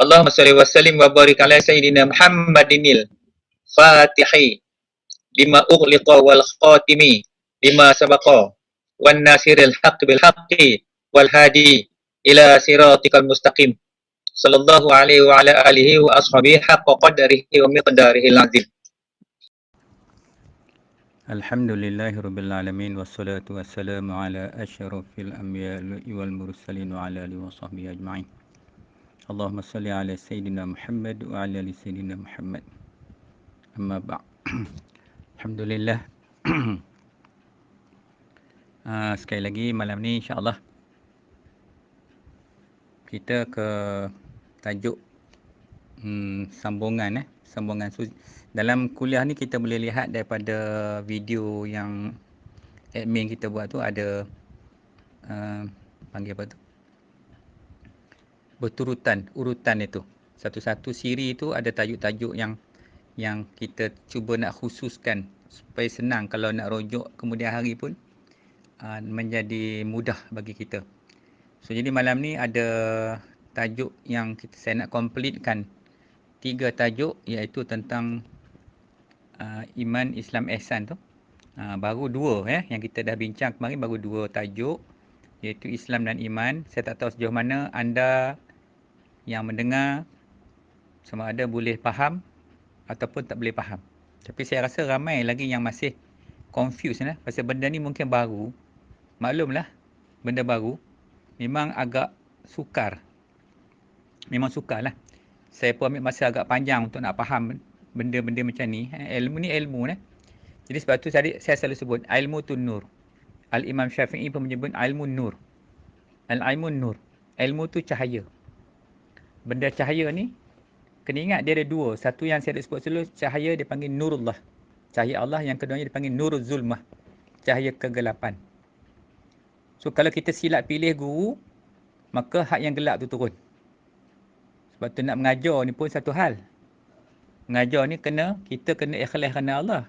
Allahumma salli wa sallim wa barik ala sayyidina Muhammadinil Fatihi lima ughliqa wal khatimi lima sabaqa wan nasiril haqq bil haqqi wal hadi ila siratikal mustaqim sallallahu alaihi wa ala alihi wa ashabihi haqqa qadarihi wa miqdarihil azim. Alhamdulillahirabbil alamin wassalatu wassalamu ala asyrafil anbiya'i wal mursalin wa ala alihi washabbihi ajma'in. Allahumma salli ala sayyidina Muhammad wa ala ali sayyidina Muhammad. Amma ba'd. Alhamdulillah. Sekali lagi malam ni insya-Allah kita ke tajuk sambungan dalam kuliah ni kita boleh lihat daripada video yang admin kita buat tu ada panggil apa tu, urutan itu. Satu-satu siri itu ada tajuk-tajuk yang kita cuba nak khususkan supaya senang kalau nak rujuk kemudian hari pun menjadi mudah bagi kita. So jadi malam ni ada tajuk yang saya nak completekan 3 tajuk, iaitu tentang iman, Islam, ihsan tu. Baru 2 yang kita dah bincang kemarin, baru 2 tajuk, iaitu Islam dan iman. Saya tak tahu sejauh mana anda yang mendengar sama ada boleh faham ataupun tak boleh faham. Tapi saya rasa ramai lagi yang masih confused pasal benda ni mungkin baru. Maklumlah, benda baru memang agak sukar. Memang sukarlah. Saya pun ambil masa agak panjang untuk nak faham benda-benda macam ni. Ilmu ni ilmu. Jadi sebab tu saya selalu sebut ilmu tu nur. Al-Imam Syafi'i pun menyebut ilmu nur. Al-ilmu nur. Ilmu tu cahaya. Benda cahaya ni, kena ingat dia ada 2. Satu yang saya dah sebut dulu, cahaya dia panggil nurullah. Cahaya Allah. Yang keduanya dia panggil nurul zulmah. Cahaya kegelapan. So kalau kita silap pilih guru, maka hak yang gelap tu turun. Sebab tu nak mengajar ni pun satu hal. Mengajar ni kita kena ikhlas kerana Allah.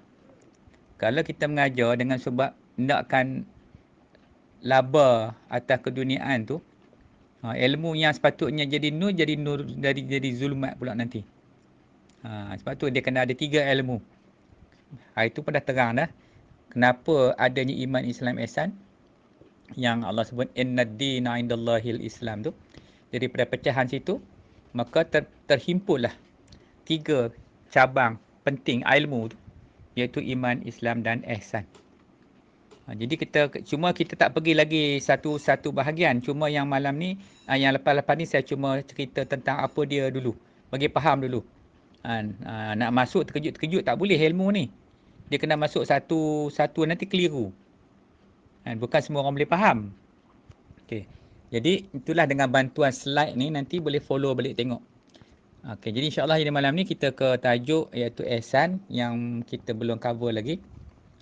Kalau kita mengajar dengan sebab nakkan laba atas keduniaan tu, ilmu yang sepatutnya jadi nur jadi zulmat pula nanti. Sebab tu dia kena ada 3 ilmu. Itu pun dah terang dah. Kenapa adanya iman, Islam, ihsan yang Allah sebut innad dina indallahil Islam tu. Jadi pada pecahan situ maka terhimpunlah 3 cabang penting ilmu tu, iaitu iman, Islam dan ihsan. Jadi kita tak pergi lagi satu bahagian. Cuma yang malam ni, yang lepas-lepas ni saya cuma cerita tentang apa dia dulu. Bagi faham dulu. Nak masuk terkejut-terkejut tak boleh ilmu ni. Dia kena masuk satu nanti keliru. Bukan semua orang boleh faham. Okey. Jadi itulah dengan bantuan slide ni nanti boleh follow balik tengok. Okey, jadi insya-Allah ini malam ni kita ke tajuk iaitu ihsan yang kita belum cover lagi.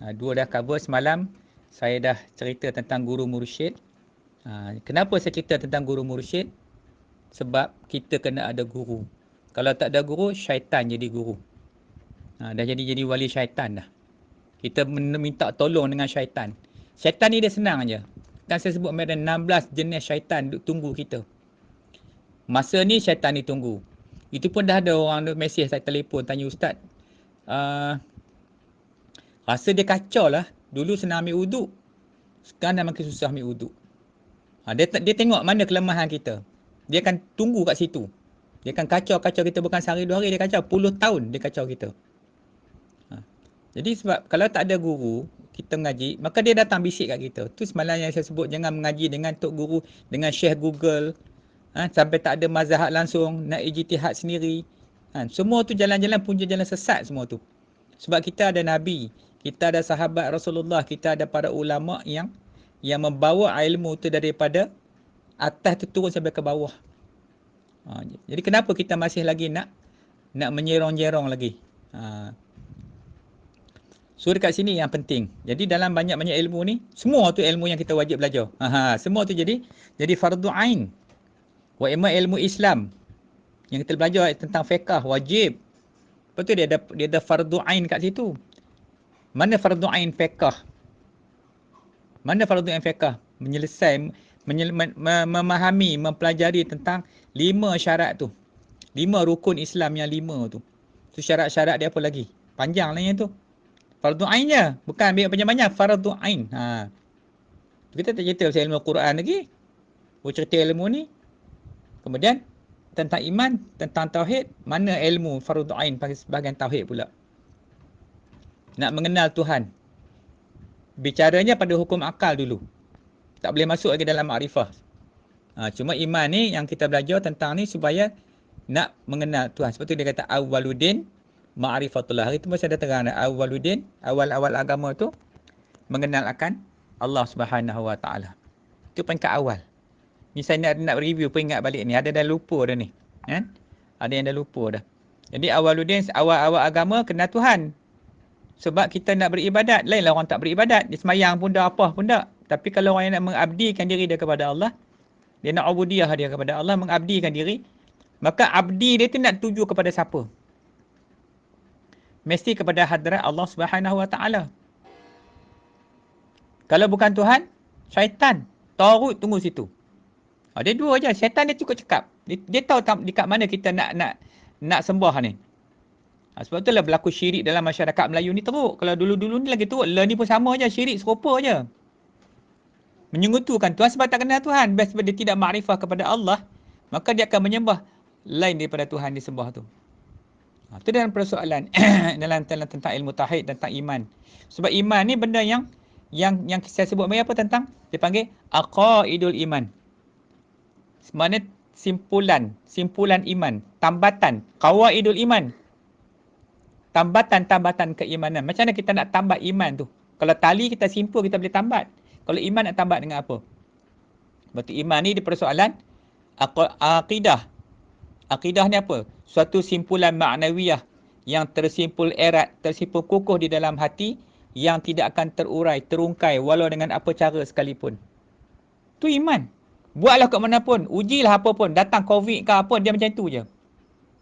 2 dah cover semalam. Saya dah cerita tentang guru mursyid. Kenapa saya cerita tentang guru mursyid? Sebab kita kena ada guru. Kalau tak ada guru, syaitan jadi guru. Dah jadi wali syaitan dah. Kita minta tolong dengan syaitan. Syaitan ni dia senang aja. Kan saya sebut ada 16 jenis syaitan duk tunggu kita. Masa ni syaitan ni tunggu. Itu pun dah ada orang mesej saya telefon tanya ustaz. Rasa dia kacau lah. Dulu senang ambil wuduk. Sekarang dah makin susah ambil wuduk. Dia tengok mana kelemahan kita. Dia akan tunggu kat situ. Dia akan kacau kita bukan sehari 2 hari dia kacau. Puluh tahun dia kacau kita. Jadi sebab kalau tak ada guru, kita mengaji, maka dia datang bisik kat kita. Tu semalam yang saya sebut, jangan mengaji dengan tok guru, dengan syekh Google. Sampai tak ada mazhab langsung, nak ijtihad sendiri. Semua tu jalan-jalan punca jalan sesat semua tu. Sebab kita ada Nabi, kita ada sahabat Rasulullah, kita ada para ulama yang membawa ilmu tu daripada atas tu turun sampai ke bawah. Jadi kenapa kita masih lagi nak menyerong-jerong lagi? So dekat sini yang penting. Jadi dalam banyak-banyak ilmu ni, semua tu ilmu yang kita wajib belajar. Semua tu jadi fardu ain. Wa imma ilmu Islam. Yang kita belajar tentang fiqh wajib. Lepas tu dia ada fardu ain kat situ. Mana fardu ain fiqh? Mana fardu ain fiqh? Memahami, mempelajari tentang 5 syarat tu. 5 rukun Islam yang 5 tu. Tu syarat-syarat dia apa lagi? Panjang lah yang tu. Fardu ain je. Bukan ambil banyak-banyak. Fardu ain. Kita tak cerita pasal ilmu Quran lagi. Cerita ilmu ni. Kemudian tentang iman, tentang tauhid, mana ilmu fardu ain bahagian tauhid pula. Nak mengenal Tuhan. Bicaranya pada hukum akal dulu. Tak boleh masuk lagi dalam makrifah. Cuma iman ni yang kita belajar tentang ni supaya nak mengenal Tuhan. Sebab tu dia kata awwaluddin ma'rifatullah. Hari tu masih ada terang. Awwaluddin, awal-awal agama tu mengenal akan Allah Subhanahu Wa Taala. Itu peringkat awal. Ni saya nak review peringat balik ni. Ada dah lupa dah ni. Kan? Ada yang dah lupa dah. Jadi awwaluddin, awal-awal agama kenal Tuhan. Sebab kita nak beribadat. Lainlah orang tak beribadat. Dia semayang pun dah, apa pun dah. Tapi kalau orang yang nak mengabdikan diri dia kepada Allah, dia nak ubudiyah dia kepada Allah, mengabdikan diri, maka abdi dia tu nak tuju kepada siapa? Mesti kepada hadrat Allah Subhanahu Wa Taala. Kalau bukan Tuhan, syaitan. Taurut tunggu situ. Dia dua je. Syaitan dia cukup cakap. Dia tahu dekat mana kita nak sembah ni. Sebab itulah berlaku syirik dalam masyarakat Melayu ni teruk. Kalau dulu-dulu ni lagi teruk. Lah ni pun sama je. Syirik serupa je. Menyekutukan Tuhan sebab tak kenal Tuhan. Sebab dia tidak makrifah kepada Allah, maka dia akan menyembah lain daripada Tuhan disembah tu. Itu dalam persoalan dalam tentang ilmu tauhid, tentang iman. Sebab iman ni benda yang saya sebut apa tentang, dia panggil aqaidul iman. Maknanya simpulan iman, tambatan, qawaidul iman. Tambatan-tambatan keimanan. Macam mana kita nak tambat iman tu? Kalau tali kita simpul, kita boleh tambat. Kalau iman nak tambat dengan apa? Berarti iman ni di persoalan akidah. Akidah ni apa? Suatu simpulan maknawiyah yang tersimpul erat, tersimpul kukuh di dalam hati, yang tidak akan terurai, terungkai walau dengan apa cara sekalipun. Tu iman. Buatlah kat mana pun, ujilah apa pun, datang COVID ke apa, dia macam tu je.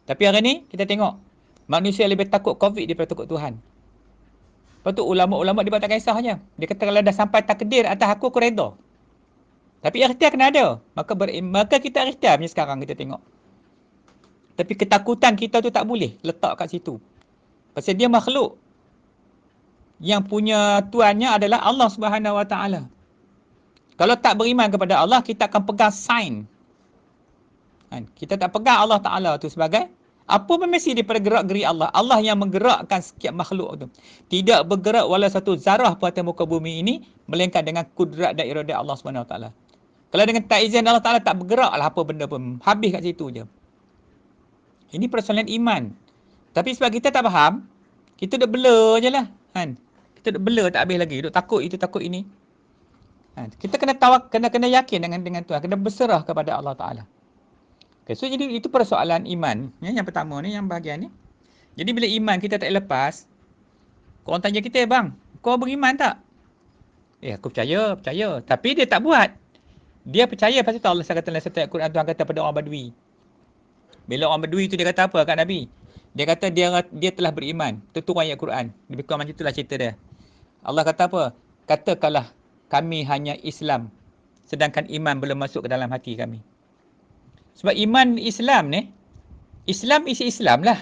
Tapi hari ni kita tengok manusia lebih takut COVID daripada takut Tuhan. Lepas tu ulama-ulama dia tak kisah je. Dia kata kalau dah sampai takdir atas aku reda. Tapi ikhtiar kena ada. Maka kita ikhtiar macam sekarang kita tengok. Tapi ketakutan kita tu tak boleh letak kat situ. Pasal dia makhluk. Yang punya tuannya adalah Allah Subhanahu Wa Taala. Kalau tak beriman kepada Allah, kita akan pegang sign. Kita tak pegang Allah Ta'ala tu sebagai apa pun mesti daripada gerak-geri Allah. Allah yang menggerakkan setiap makhluk tu. Tidak bergerak walau satu zarah pun atas muka bumi ini, melainkan dengan kudrat dan iradat Allah SWT. Kalau dengan tak izin Allah Ta'ala, tak bergerak lah apa benda pun. Habis kat situ je. Ini persoalan iman. Tapi sebab kita tak faham, kita duk blur je lah. Kita duk blur tak habis lagi. Duk takut itu, takut ini. Kita kena yakin dengan Tuhan. Kena berserah kepada Allah Ta'ala. Okay, so jadi itu persoalan iman. Yang pertama ni, yang bahagian ni. Jadi bila iman kita tak lepas, korang tanya kita, bang, kau beriman tak? Aku percaya. Tapi dia tak buat. Dia percaya pasal tu Allah kata dalam satu ayat Quran, Tuhan kata pada orang Badui. Bila orang Badui tu dia kata apa kat Nabi? Dia kata dia telah beriman. Itu turun ayat Quran. Lebih kurang macam itulah cerita dia. Allah kata apa? Katakanlah kami hanya Islam, sedangkan iman belum masuk ke dalam hati kami. Sebab iman Islam ni, Islam isi Islam lah.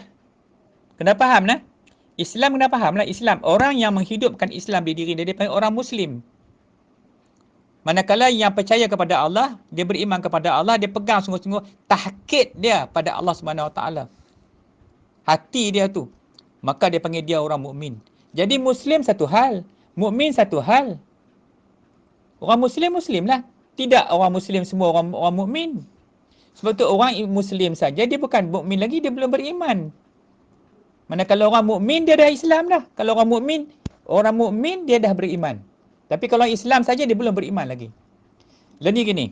Kena faham lah. Islam kena faham lah. Islam, orang yang menghidupkan Islam di diri dia, dia panggil orang Muslim. Manakala yang percaya kepada Allah, dia beriman kepada Allah, dia pegang sungguh-sungguh tahkid dia pada Allah SWT. Hati dia tu. Maka dia panggil dia orang mukmin. Jadi Muslim satu hal, mukmin satu hal. Orang Muslim lah. Tidak orang Muslim semua orang mukmin. Sebab tu orang Muslim saja, dia bukan mukmin lagi, dia belum beriman. Manakala orang mukmin dia dah Islam dah. Kalau orang mukmin dia dah beriman. Tapi kalau Islam saja dia belum beriman lagi. Lalu gini,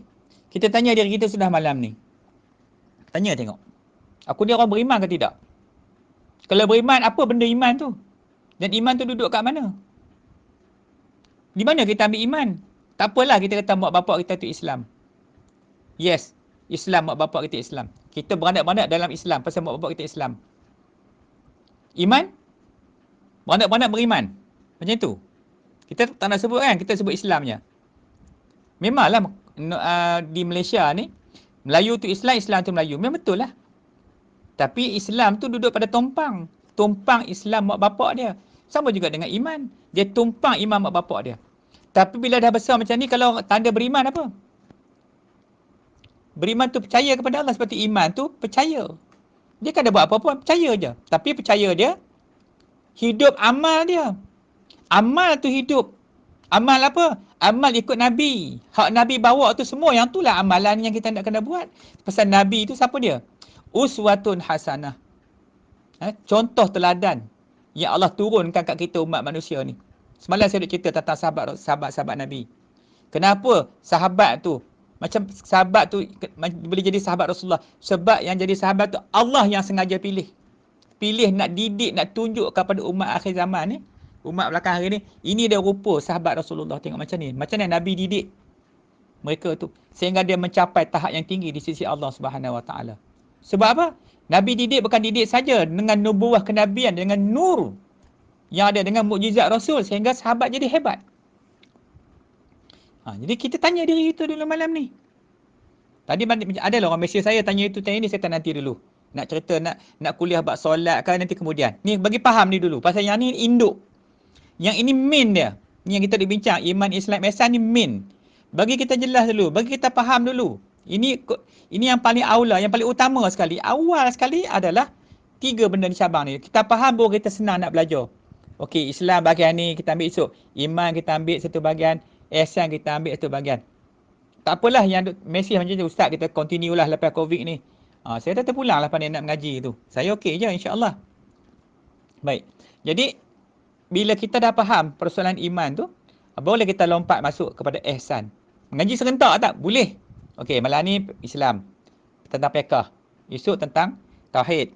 kita tanya diri kita sudah malam ni. Tanya tengok. Aku ni orang beriman ke tidak? Kalau beriman, apa benda iman tu? Dan iman tu duduk kat mana? Di mana kita ambil iman? Tak apalah kita kata mak bapak kita tu Islam. Yes, Islam, mak bapak kita Islam. Kita beranak-beranak dalam Islam pasal mak bapak kita Islam. Iman? Beranak-beranak beriman. Macam tu. Kita tak nak sebut kan, kita sebut Islamnya. Memanglah di Malaysia ni, Melayu tu Islam, Islam tu Melayu. Memang betul lah. Tapi Islam tu duduk pada tumpang. Tumpang Islam mak bapak dia. Sama juga dengan iman. Dia tumpang iman mak bapak dia. Tapi bila dah besar macam ni, kalau tanda beriman apa? Beriman tu percaya kepada Allah. Seperti iman tu percaya. Dia kan dah buat apa-apa, percaya je. Tapi percaya dia, hidup amal dia. Amal tu hidup. Amal apa? Amal ikut Nabi. Hak Nabi bawa tu semua, yang itulah amalan yang kita nak kena buat. Pasal Nabi tu siapa dia? Uswatun hasanah. Contoh teladan yang Allah turunkan kat kita umat manusia ni. Semalam saya nak cerita tentang sahabat-sahabat Nabi. Kenapa sahabat tu, macam sahabat tu boleh jadi sahabat Rasulullah? Sebab yang jadi sahabat tu Allah yang sengaja pilih. Pilih nak didik, nak tunjuk kepada umat akhir zaman ni, umat belakang hari ni, ini dia rupa sahabat Rasulullah. Tengok macam ni. Macam ni Nabi didik mereka tu sehingga dia mencapai tahap yang tinggi di sisi Allah Subhanahu Wa Taala. Sebab apa? Nabi didik bukan didik saja dengan nubuah kenabian, dengan nur yang ada, dengan mukjizat Rasul, sehingga sahabat jadi hebat. Jadi kita tanya diri kita dulu malam ni. Tadi ada lah orang mesej saya tanya itu, tanya ni, saya tak nanti dulu. Nak cerita, nak kuliah bab solat kan nanti kemudian. Ni bagi faham ni dulu. Pasal yang ni induk. Yang ini main dia. Ni yang kita dibincang, iman, Islam, ihsan ni main. Bagi kita jelas dulu, bagi kita faham dulu. Ini yang paling aula, yang paling utama sekali. Awal sekali adalah 3 benda di cabang ni. Kita faham baru kita senang nak belajar. Okey, Islam bahagian ni kita ambil esok. Iman kita ambil satu bahagian. Ihsan kita ambil satu bahagian. Tak apalah yang mesej macam tu, Ustaz kita continue lah lepas COVID ni. Saya dah terpulang lah pandai nak mengaji tu. Saya okey je insya-Allah. Baik. Jadi bila kita dah faham persoalan iman tu, boleh kita lompat masuk kepada ihsan. Mengaji serentak tak? Boleh. Okey, malam ni Islam. Tentang fiqh. Esok tentang tauhid.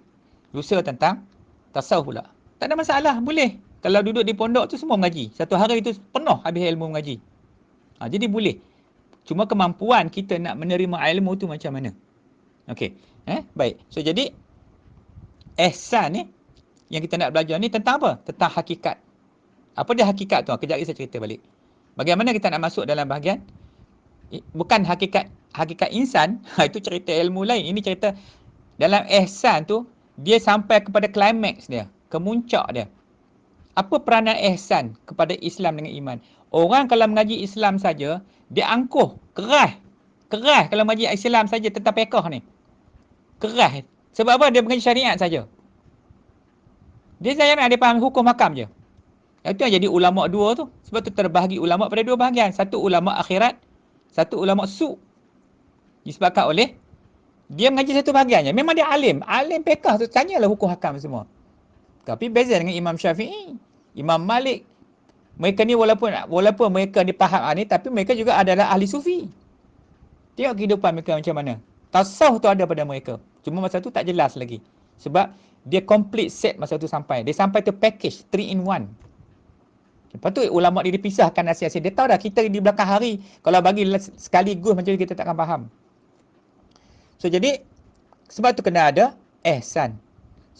Lusa tentang tasawuf pula. Tak ada masalah, boleh. Kalau duduk di pondok tu semua mengaji. Satu hari tu penuh habis ilmu mengaji. Jadi boleh. Cuma kemampuan kita nak menerima ilmu tu macam mana. Okey. Baik. So jadi ihsan ni yang kita nak belajar ni tentang apa? Tentang hakikat. Apa dia hakikat tu? Kejap lagi saya cerita balik. Bagaimana kita nak masuk dalam bahagian bukan hakikat insan, itu cerita ilmu lain. Ini cerita dalam ihsan tu dia sampai kepada klimaks dia, kemuncak dia. Apa peranan ihsan kepada Islam dengan iman? Orang kalau mengaji Islam saja, dia angkuh, keras kalau mengaji Islam saja tentang fiqh ni. Keras. Sebab apa? Dia mengaji syariat saja. Dia jangan dia faham hukum hakam je. Itu yang jadi ulama dua tu. Sebab tu terbahagi ulama pada 2 bahagian. Satu ulama akhirat, satu ulama su'. Disebabkan oleh dia mengaji satu bahagiannya. Memang dia alim. Alim fiqh tu tanyalah hukum hakam semua. Tapi beza dengan Imam Syafi'i, Imam Malik. Mereka ni walaupun mereka dipaham ni, tapi mereka juga adalah ahli sufi. Tengok kehidupan mereka macam mana. Tasawuf tu ada pada mereka. Cuma masa tu tak jelas lagi. Sebab dia complete set masa tu sampai. Dia sampai tu package 3 in 1. Lepas tu ulama dia dipisahkan nasihat-nasihat. Dia tahu dah kita di belakang hari kalau bagi sekaligus macam ni kita takkan faham. So jadi sebab tu kena ada ihsan.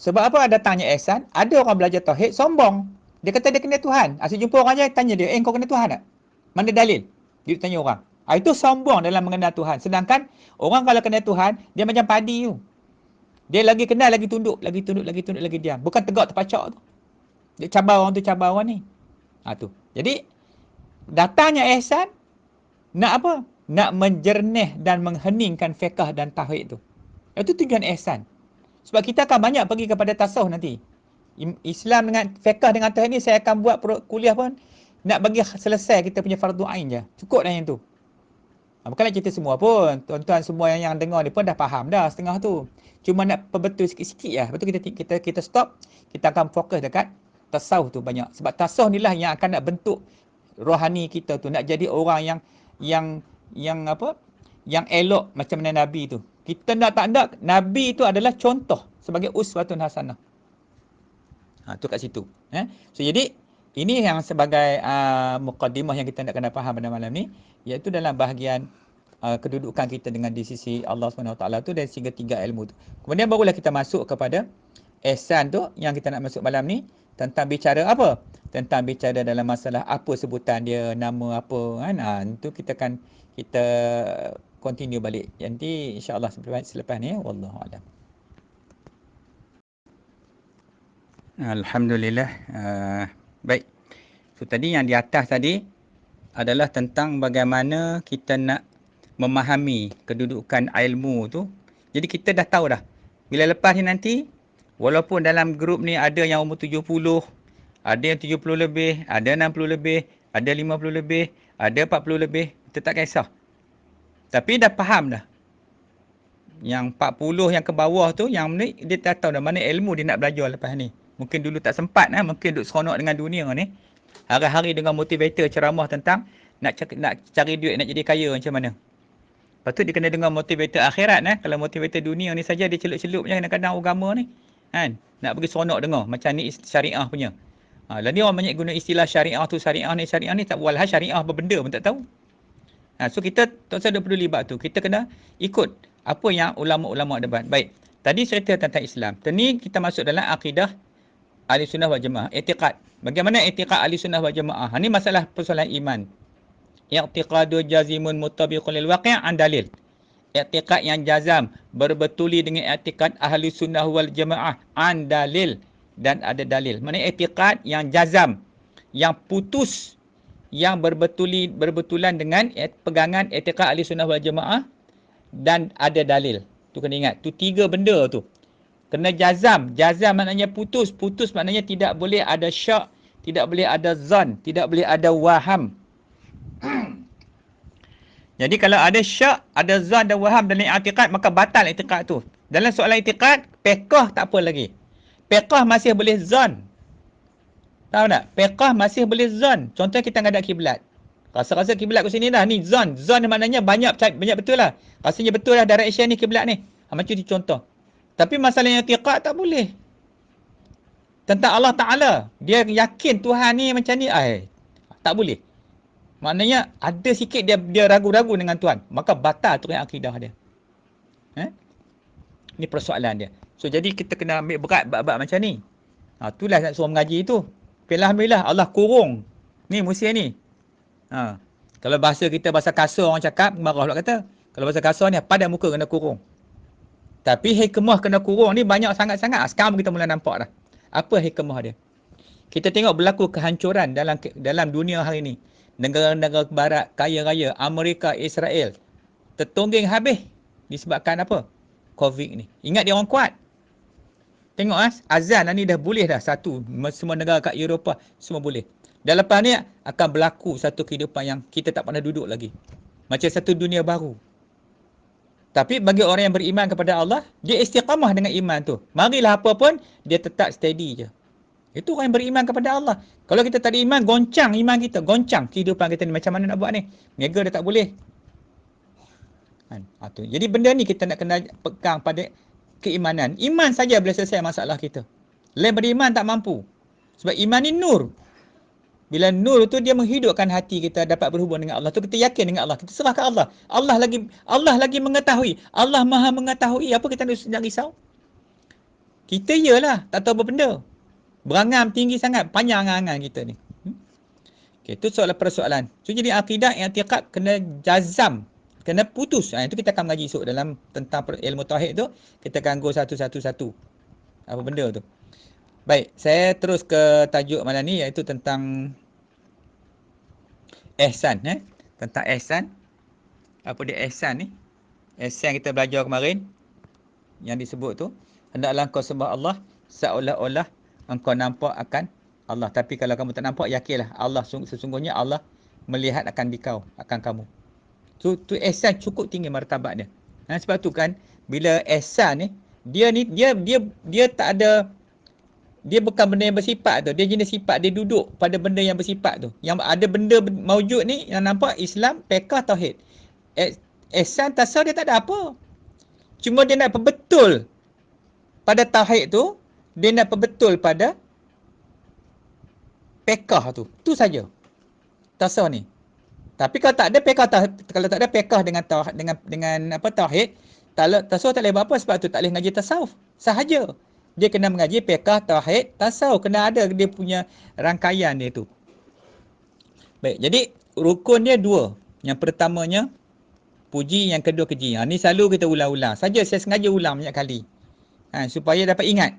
Sebab apa datangnya ihsan? Ada orang belajar tauhid sombong. Dia kata dia kenal Tuhan. Asyik jumpa orang je tanya dia, kau kenal Tuhan tak? Mana dalil? Dia tanya orang. Itu sombong dalam mengenal Tuhan. Sedangkan orang kalau kenal Tuhan, dia macam padi tu. Dia lagi kenal, lagi tunduk, lagi diam. Bukan tegak terpacak tu. Dia cabar orang ni. Tu. Jadi datangnya ihsan nak apa? Nak menjernih dan mengheningkan fiqh dan tauhid tu. Itu tujuan ihsan. Sebab kita akan banyak pergi kepada tasawuf nanti. Islam dengan fiqh dengan tauhid ni saya akan buat kuliah pun nak bagi selesai kita punya fardu ain je. Cukup dah yang tu. Bukanlah cerita semua pun. Tuan-tuan semua yang dengar ni pun dah faham dah setengah tu. Cuma nak perbetul sikit-sikit lah. Lepas tu kita stop. Kita akan fokus dekat tasawuf tu banyak. Sebab tasawuf ni lah yang akan nak bentuk rohani kita tu. Nak jadi orang yang apa? Yang elok macam mana Nabi tu. Kita nak tak nak, Nabi tu adalah contoh sebagai uswatun hasanah. Tu kat situ. So jadi ini yang sebagai muqaddimah yang kita nak kena faham pada malam ni, iaitu dalam bahagian kedudukan kita dengan di sisi Allah SWT tu dari segi 3 ilmu tu. Kemudian barulah kita masuk kepada ihsan tu yang kita nak masuk malam ni, tentang bicara apa? Tentang bicara dalam masalah apa sebutan dia, nama apa kan. Itu kita continue balik. Nanti insya-Allah selepas ni wallahu a'lam. Alhamdulillah. Baik. So tadi yang di atas tadi adalah tentang bagaimana kita nak memahami kedudukan ilmu tu. Jadi kita dah tahu dah. Bila lepas ni nanti, walaupun dalam grup ni ada yang umur 70, ada yang 70 lebih, ada 60 lebih, ada 50 lebih, ada 40 lebih, kita tak kisah. Tapi dah faham dah. Yang 40 yang ke bawah tu, yang ni dia dah tahu dah mana ilmu dia nak belajar lepas ni. Mungkin dulu tak sempat, mungkin duduk seronok dengan dunia ni. Hari-hari dengan motivator ceramah tentang nak cari duit, nak jadi kaya macam mana. Lepas tu dia kena dengar motivator akhirat. Kalau motivator dunia ni saja dia celup-celup je kadang-kadang agama ni. Kan? Nak bagi seronok dengar. Macam ni syariah punya. Lalu ni orang banyak guna istilah syariah tu, syariah ni. Tak walhal syariah berbenda pun tak tahu. So kita tak usah peduli bab tu. Kita kena ikut apa yang ulama-ulama debat. Baik. Tadi cerita tentang Islam. Tadi kita masuk dalam akidah Ahlussunnah wal Jamaah. I'tiqad. Bagaimana i'tiqad Ahlussunnah wal Jamaah? Ini masalah persoalan iman. I'tiqadu jazimun muttabiqun lil waqi' an dalil. I'tiqad yang jazam berbetuli dengan i'tiqad Ahlussunnah wal Jamaah an dalil, dan ada dalil. Mana i'tiqad yang jazam, yang putus, yang berbetulan dengan pegangan i'tiqad Ahlussunnah wal Jamaah dan ada dalil. Tu kena ingat. Tu tiga benda tu. Kena jazam. Jazam maknanya putus. Putus maknanya tidak boleh ada syak, tidak boleh ada zan, tidak boleh ada waham. Jadi kalau ada syak, ada zan dan waham dalam i'tiqad, maka batal i'tiqad tu. Dalam soalan i'tiqad, fiqh tak apa lagi. Fiqh masih boleh zan. Tahu tak? Fiqh masih boleh zan. Contoh kita ngadap kiblat. Rasa-rasa kiblat ke sini dah. Ni zan. Zan maknanya banyak betul lah. Rasanya betul lah direction ni kiblat ni. Macam tu contoh. Tapi masalah yang i'tiqad tak boleh. Tentang Allah Ta'ala. Dia yakin Tuhan ni macam ni. Tak boleh. Maknanya ada sikit dia ragu-ragu dengan Tuhan. Maka batal tu yang akidah dia. Ni persoalan dia. So jadi kita kena ambil berat bab-bab macam ni. Itulah nak suruh mengaji tu. Alhamdulillah Allah kurung ni musim ni. Kalau bahasa kita bahasa kasar orang cakap, marah pula kata. Kalau bahasa kasar ni pada muka kena kurung. Tapi hikmah kena kurung ni banyak sangat-sangat. Sekarang kita mula nampak dah. Apa hikmah dia? Kita tengok berlaku kehancuran dalam dunia hari ni. Negara-negara barat kaya raya, Amerika, Israel tertongging habis disebabkan apa? Covid ni. Ingat dia orang kuat. Tengok azan ni dah boleh dah satu. Semua negara kat Eropah semua boleh. Dan lepas ni akan berlaku satu kehidupan yang kita tak pernah duduk lagi. Macam satu dunia baru. Tapi bagi orang yang beriman kepada Allah, dia istiqamah dengan iman tu. Marilah apa pun, dia tetap steady je. Itu orang yang beriman kepada Allah. Kalau kita tak ada iman, goncang iman kita. Goncang kehidupan kita ni. Macam mana nak buat ni? Niaga dah tak boleh. Jadi benda ni kita nak kena pegang pada keimanan. Iman saja boleh selesai masalah kita. Lain beriman tak mampu. Sebab iman ni nur. Bila nur tu dia menghidupkan hati kita dapat berhubung dengan Allah. Tu kita yakin dengan Allah. Kita serah ke Allah. Allah lagi mengetahui. Allah Maha mengetahui. Apa kita nak risau? Kita iyalah tak tahu apa benda. Berangam tinggi sangat, panjang angan kita ni. Okey, itu persoalan. So jadi akidah i'tiqad kena jazam, kena putus. Itu kita akan mengaji esok dalam tentang ilmu tauhid tu, kita akan go satu-satu. Apa benda tu? Baik, saya terus ke tajuk malam ni iaitu tentang ihsan, tentang ihsan. Apa dia ihsan ni? Ihsan kita belajar kemarin yang disebut tu, hendaklah kau sembah Allah seolah-olah engkau nampak akan Allah. Tapi kalau kamu tak nampak, yakinlah Allah sesungguhnya Allah melihat akan akan kamu. Tu ihsan cukup tinggi martabat dia. Sebab tu kan bila ihsan ni dia tak ada, dia bukan benda yang bersifat tu. Dia jenis sifat, dia duduk pada benda yang bersifat tu. Yang ada benda maujud ni yang nampak Islam, fiqh, tauhid. Ihsan tasawuf dia tak ada apa. Cuma dia nak perbetul pada tauhid tu, dia nak perbetul pada fiqh tu. Tu saja. Tasawuf ni. Tapi kalau tak ada fiqh, kalau tak ada fiqh dengan tauhid, tasawuf tak boleh buat apa, sebab tu tak boleh ngaji tasawuf. Sahaja. Dia kena mengaji fiqh, tauhid, tasawuf. Kena ada dia punya rangkaian dia tu. Baik, jadi rukun dia dua. Yang pertamanya puji, yang kedua keji. Ni selalu kita ulang-ulang. Saja saya sengaja ulang banyak kali. Supaya dapat ingat.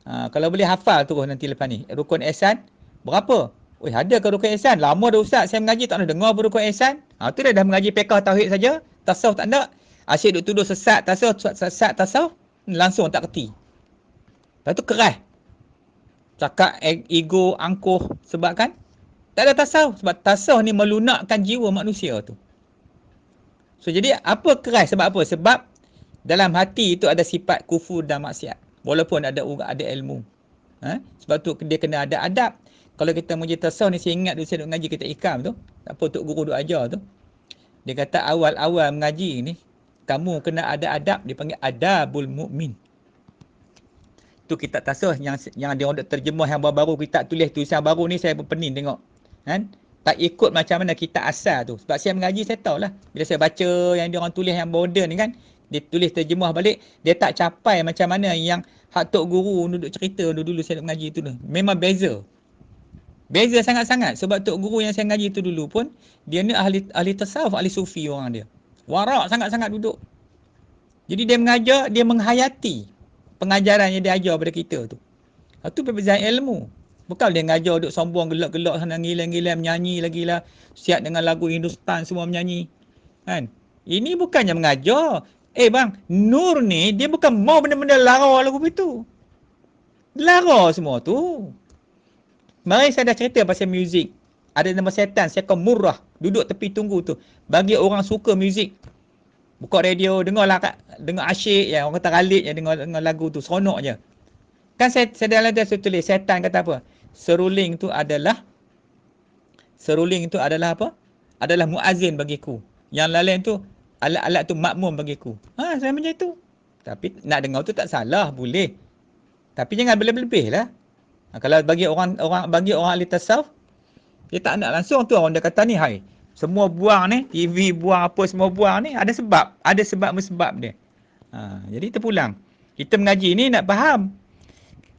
Kalau boleh hafal terus nanti lepas ni. Rukun ihsan berapa? Oi, ada ke rukun ihsan? Lama dah ustaz saya mengaji tak nak dengar pun rukun ihsan. Tu dah mengaji fiqh tauhid saja. Tasawuf tak nak. Asyik duk tuduh sesat tasawuf, sesat tasawuf, langsung tak kerti. Lepas tu keras. Cakap ego angkuh sebab kan tak ada tasawuf. Sebab tasawuf ni melunakkan jiwa manusia tu. So jadi apa keras? Sebab apa? Sebab dalam hati itu ada sifat kufur dan maksiat. Walaupun ada ilmu. Sebab tu dia kena ada adab. Kalau kita mengaji tasawuf ni, saya ingat dulu saya duk mengaji kita ikam tu. Apa Tok Guru duk ajar tu. Dia kata awal-awal mengaji ni, kamu kena ada adab. Dia panggil adabul mu'min. Tu kitab tasawuf yang dia orang terjemah yang baru-baru, kita tulis tulisan baru ni saya pun pening tengok. Kan? Tak ikut macam mana kitab asal tu. Sebab saya mengaji saya tahulah. Bila saya baca yang dia orang tulis yang modern ni kan, dia tulis terjemah balik, dia tak capai macam mana yang hak Tok Guru duduk cerita dulu saya duduk mengaji tu. Memang beza. Beza sangat-sangat. Sebab Tok Guru yang saya mengaji tu dulu pun, dia ni ahli tasawuf, ahli sufi orang dia. Warak sangat-sangat duduk. Jadi dia mengajar, dia menghayati pengajaran yang dia ajar pada kita tu. Itu perbezaan ilmu. Bukan dia mengajar duduk sombong, gelak-gelak sana, ngilang-ngilang, menyanyi lagi lah. Siap dengan lagu Hindustan semua menyanyi. Kan? Ini bukannya mengajar. Bang, Nur ni dia bukan mau benda-benda lara lagu begitu. Lara semua tu. Mari saya dah cerita pasal muzik. Ada nama setan, seekor murrah. Duduk tepi tunggu tu. Bagi orang suka muzik. Buka radio, dengarlah dengar asyik ya, orang kata Khalid ya, dengar lagu tu, seronok je. Kan saya dalam dia tulis, setan kata apa? Seruling tu adalah apa? Adalah muazzin bagiku. Yang lain tu alat-alat tu makmum bagiku. Saya macam tu. Tapi nak dengar tu tak salah, boleh. Tapi jangan berlebih-lebih lah. Kalau bagi orang ahli tasawuf, dia tak nak langsung tu orang dia kata ni, hai, semua buang ni, TV buang apa semua buang ni, ada sebab. Ada sebab-sebab dia. Jadi terpulang. Kita mengaji ni nak faham.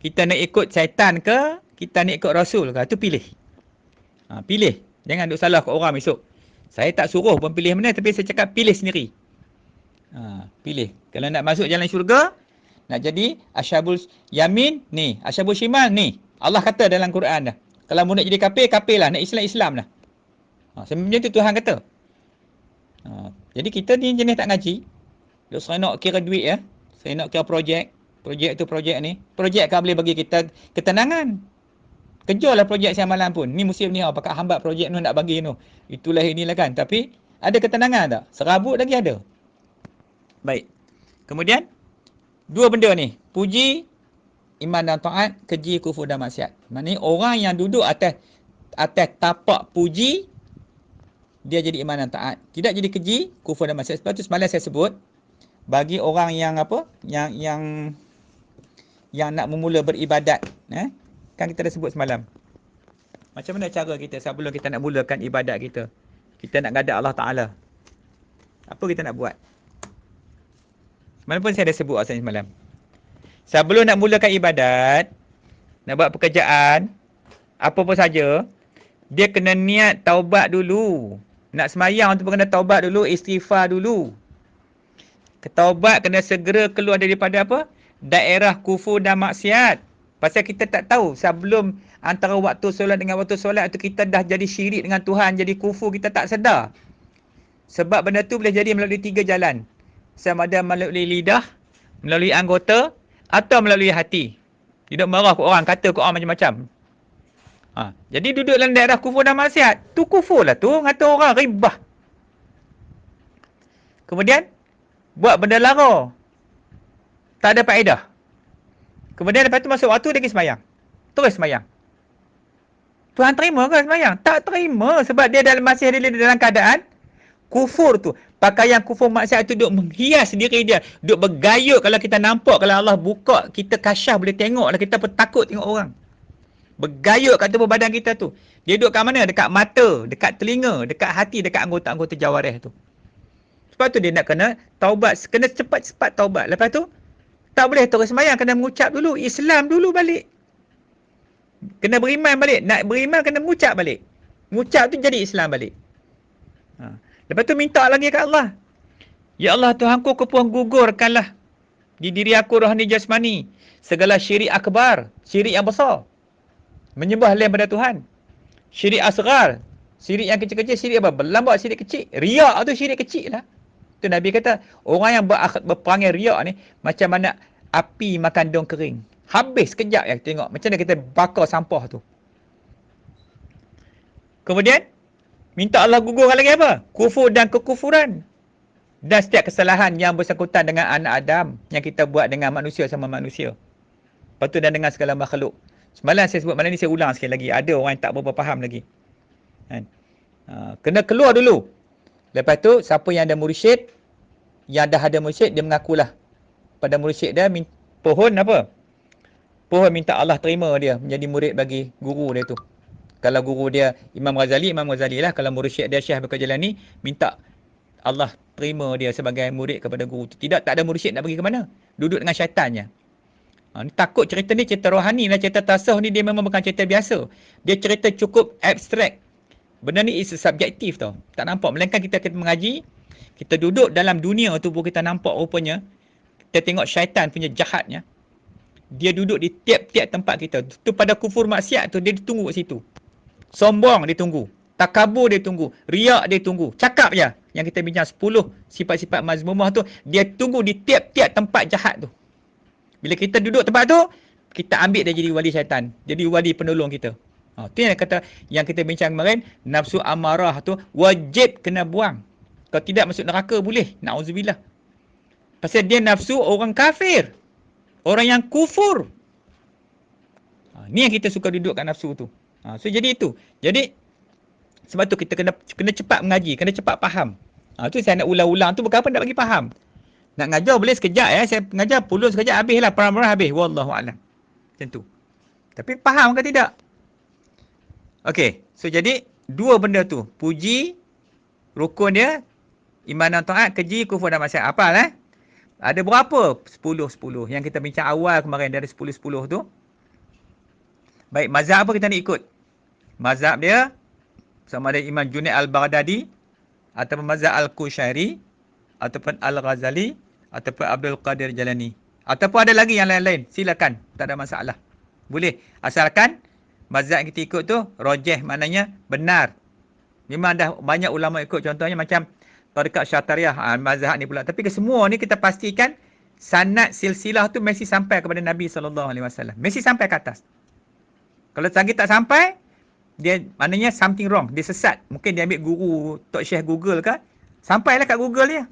Kita nak ikut syaitan ke, kita nak ikut Rasul ke, tu pilih. Pilih. Jangan duk salah ke orang esok. Saya tak suruh pun pilih mana, tapi saya cakap pilih sendiri. Pilih. Kalau nak masuk jalan syurga, nak jadi asyabul yamin, ni. Asyabul shimal, ni. Allah kata dalam Quran dah. Kalau nak jadi kafir, kafir lah. Nak Islam lah. Sebenarnya tu Tuhan kata. Jadi kita ni jenis tak ngaji. Duk serenok kira duit ya. Serenok kira projek. Projek tu projek ni. Projek kan boleh bagi kita ketenangan. Kejarlah projek siang malam pun. Ni musim ni pakat hambat projek ni nak bagi tu. Itulah inilah kan. Tapi ada ketenangan tak? Serabut lagi ada. Baik. Kemudian dua benda ni. Puji, iman dan taat, keji, kufur dan maksiat. Maknanya orang yang duduk atas tapak puji, dia jadi iman dan taat. Tidak jadi keji, kufur dan maksiat. Sebab tu semalam saya sebut, bagi orang yang apa? Yang nak memula beribadat, kan kita dah sebut semalam. Macam mana cara kita sebelum kita nak mulakan ibadat kita? Kita nak ngadak Allah Ta'ala. Apa kita nak buat? Semalam pun saya dah sebut asal semalam. Sebelum nak mulakan ibadat, nak buat pekerjaan, apa pun saja, dia kena niat taubat dulu. Nak semayang tu pun kena taubat dulu, istighfar dulu. Taubat kena segera keluar daripada apa? Daerah kufur dan maksiat. Pasal kita tak tahu sebelum antara waktu solat dengan waktu solat tu kita dah jadi syirik dengan Tuhan, jadi kufur, kita tak sedar. Sebab benda tu boleh jadi melalui 3 jalan. Sama ada melalui lidah, melalui anggota atau melalui hati. Tidak marah ke orang, kata ke orang macam-macam. Jadi duduk dalam daerah kufur dan maksiat. Tu kufur lah tu, ngata orang ribah. Kemudian buat benda lara, tak ada faedah. Kemudian lepas tu masuk waktu dia pergi semayang. Terus semayang. Tuhan terima ke semayang? Tak terima. Sebab dia masih dalam keadaan kufur tu. Pakaian kufur maksiat tu duk menghias diri dia. Duk bergayut kalau kita nampak. Kalau Allah buka, kita kasyaf boleh tengok lah. Kita pun takut tengok orang. Bergayut kat tubuh badan kita tu. Dia duduk kat mana? Dekat mata, dekat telinga, dekat hati, dekat anggota-anggota jawarih tu. Sebab tu dia nak kena taubat. Kena cepat-cepat taubat. Lepas tu, tak boleh terus semayang. Kena mengucap dulu. Islam dulu balik. Kena beriman balik. Nak beriman kena mengucap balik. Mengucap tu jadi Islam balik. Lepas tu minta lagi kat Allah. Ya Allah Tuhanku, kau pun gugurkanlah di diri aku rohani jasmani. segala syirik akbar, syirik yang besar. Menyembah lain pada Tuhan. Syirik asghar, syirik yang kecil-kecil, syirik apa? Berlambak syirik kecil. Riak tu syirik kecil lah. Tu Nabi kata, orang yang berperangai riak ni, macam mana api makan daun kering. Habis sekejap ya, tengok. Macam mana kita bakar sampah tu. Kemudian, minta Allah gugurkan lagi apa? Kufur dan kekufuran. Dan setiap kesalahan yang bersangkutan dengan anak Adam, yang kita buat dengan manusia sama manusia. Lepas tu dan dengan segala makhluk. Semalam saya sebut, malam ni saya ulang sekali lagi. Ada orang yang tak berapa faham lagi. Kan? Kena keluar dulu. Lepas tu, siapa yang ada mursyid, yang dah ada mursyid, dia mengakulah pada mursyid dia, pohon apa? Pohon minta Allah terima dia menjadi murid bagi guru dia tu. Kalau guru dia Imam Ghazali lah. Kalau mursyid dia Syekh Abdul Jalani, minta Allah terima dia sebagai murid kepada guru tu. Tidak, tak ada mursyid nak pergi ke mana? Duduk dengan syaitannya. Ni takut cerita ni, cerita rohani lah, cerita tasawuf ni dia memang bukan cerita biasa. Dia cerita cukup abstrak. Benda ni is subjektif tau. Tak nampak. Melainkan kita mengaji, kita duduk dalam dunia tu pun kita nampak rupanya, kita tengok syaitan punya jahatnya. Dia duduk di tiap-tiap tempat kita. Tu pada kufur maksiat tu, dia ditunggu kat situ. Sombong dia tunggu. Takabur dia tunggu. Riak dia tunggu. Cakap je. Yang kita bincang 10 sifat-sifat mazmumah tu, dia tunggu di tiap-tiap tempat jahat tu. Bila kita duduk tempat tu, kita ambil dia jadi wali syaitan. Jadi wali penolong kita. Tu yang kata, yang kita bincang kemarin, nafsu amarah tu wajib kena buang. Kalau tidak masuk neraka boleh. Na'udzubillah. Pasal dia nafsu orang kafir. Orang yang kufur. Ni yang kita suka duduk kat nafsu tu. So jadi itu. Jadi sebab tu kita kena cepat mengaji, kena cepat faham. Tu saya nak ulang-ulang tu bukan apa nak bagi faham. Nak ngajar boleh sekejap ya. Saya mengajar puluh sekejap habislah, perang-perang habis. Wallahu a'lam. Macam tu. Tapi faham ke tidak? Okey, so jadi dua benda tu. Puji, rukun dia, iman dan taat, keji, kufur dan maksiat. Hafal Ada berapa? 10-10. Yang kita bincang awal kemarin dari 10-10 tu. Baik, mazhab apa kita nak ikut? Mazhab dia, sama ada Imam Junaid Al-Baghdadi, ataupun mazhab Al-Qushairi, ataupun Al-Ghazali, ataupun Abdul Qadir Jalani. Ataupun ada lagi yang lain-lain. Silakan. Tak ada masalah. Boleh. Asalkan mazhab yang kita ikut tu, rojeh maknanya benar. Memang dah banyak ulama ikut. Contohnya macam Tariqat Syatariah, mazhab ni pula. Tapi kesemua ni kita pastikan sanad silsilah tu mesti sampai kepada Nabi SAW. Mesti sampai ke atas. Kalau lagi tak sampai, dia maknanya something wrong. Dia sesat. Mungkin dia ambil guru Tok Syekh Google kan. Sampailah kat Google dia.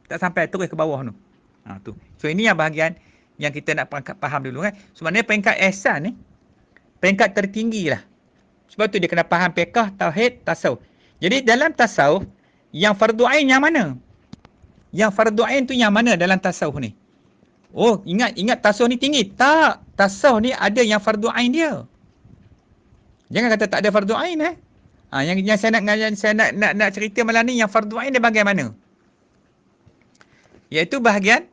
Tak sampai, terus ke bawah tu. Tu. So ini yang bahagian yang kita nak faham dulu kan. Sebenarnya peringkat ihsan ni, peringkat tertinggi lah. Sebab tu dia kena faham fiqh, tauhid, tasawuf. Jadi dalam tasawuf, yang fardu ain yang mana? Yang fardu ain tu yang mana dalam tasawuf ni? Oh, ingat tasawuf ni tinggi. Tak, tasawuf ni ada yang fardu ain dia. Jangan kata tak ada fardu ain Yang saya nak cerita malam ni, yang fardu ain dia bagaimana? Iaitu bahagian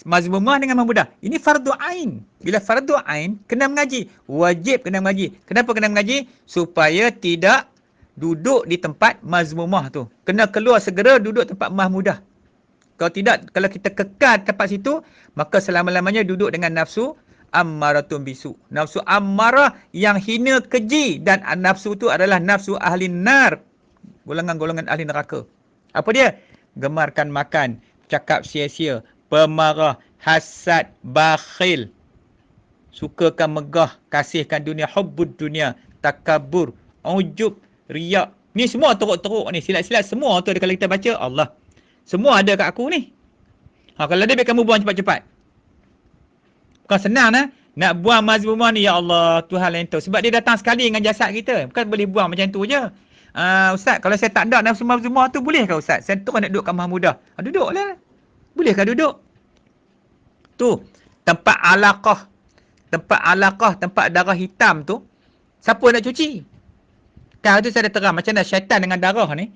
mazmumah dengan memudah. Ini fardu ain. Bila fardu ain, kena mengaji. Wajib kena mengaji. Kenapa kena mengaji? Supaya tidak duduk di tempat mazmumah tu. Kena keluar segera duduk tempat mahmudah. Kalau tidak, kalau kita kekal tempat situ, maka selama-lamanya duduk dengan nafsu ammaratun bisu. Nafsu ammarah yang hina keji, dan nafsu tu adalah nafsu ahli nar. Golongan-golongan ahli neraka. Apa dia? Gemarkan makan, cakap sia-sia, pemarah, hasad, bakhil, sukakan megah, kasihkan dunia, hubbud dunia, takabur, ujub, riak. Ni semua teruk-teruk ni, silat-silat semua tu kalau kita baca, Allah. Semua ada kat aku ni. Kalau ada, biar kamu buang cepat-cepat. Bukan senang nak buang mazmumah ni, ya Allah, Tuhan lain tahu. Sebab dia datang sekali dengan jasad kita. Bukan boleh buang macam tu je. Ustaz, kalau saya tak ada nafsu mazmumah tu, bolehkah Ustaz? Saya terus nak duduk kat mahmudah. Duduklah. Bolehkah duduk? Tu, tempat alaqah. Tempat alaqah, tempat darah hitam tu, siapa nak cuci? Kan tu saya dah terang. Macam mana syaitan dengan darah ni.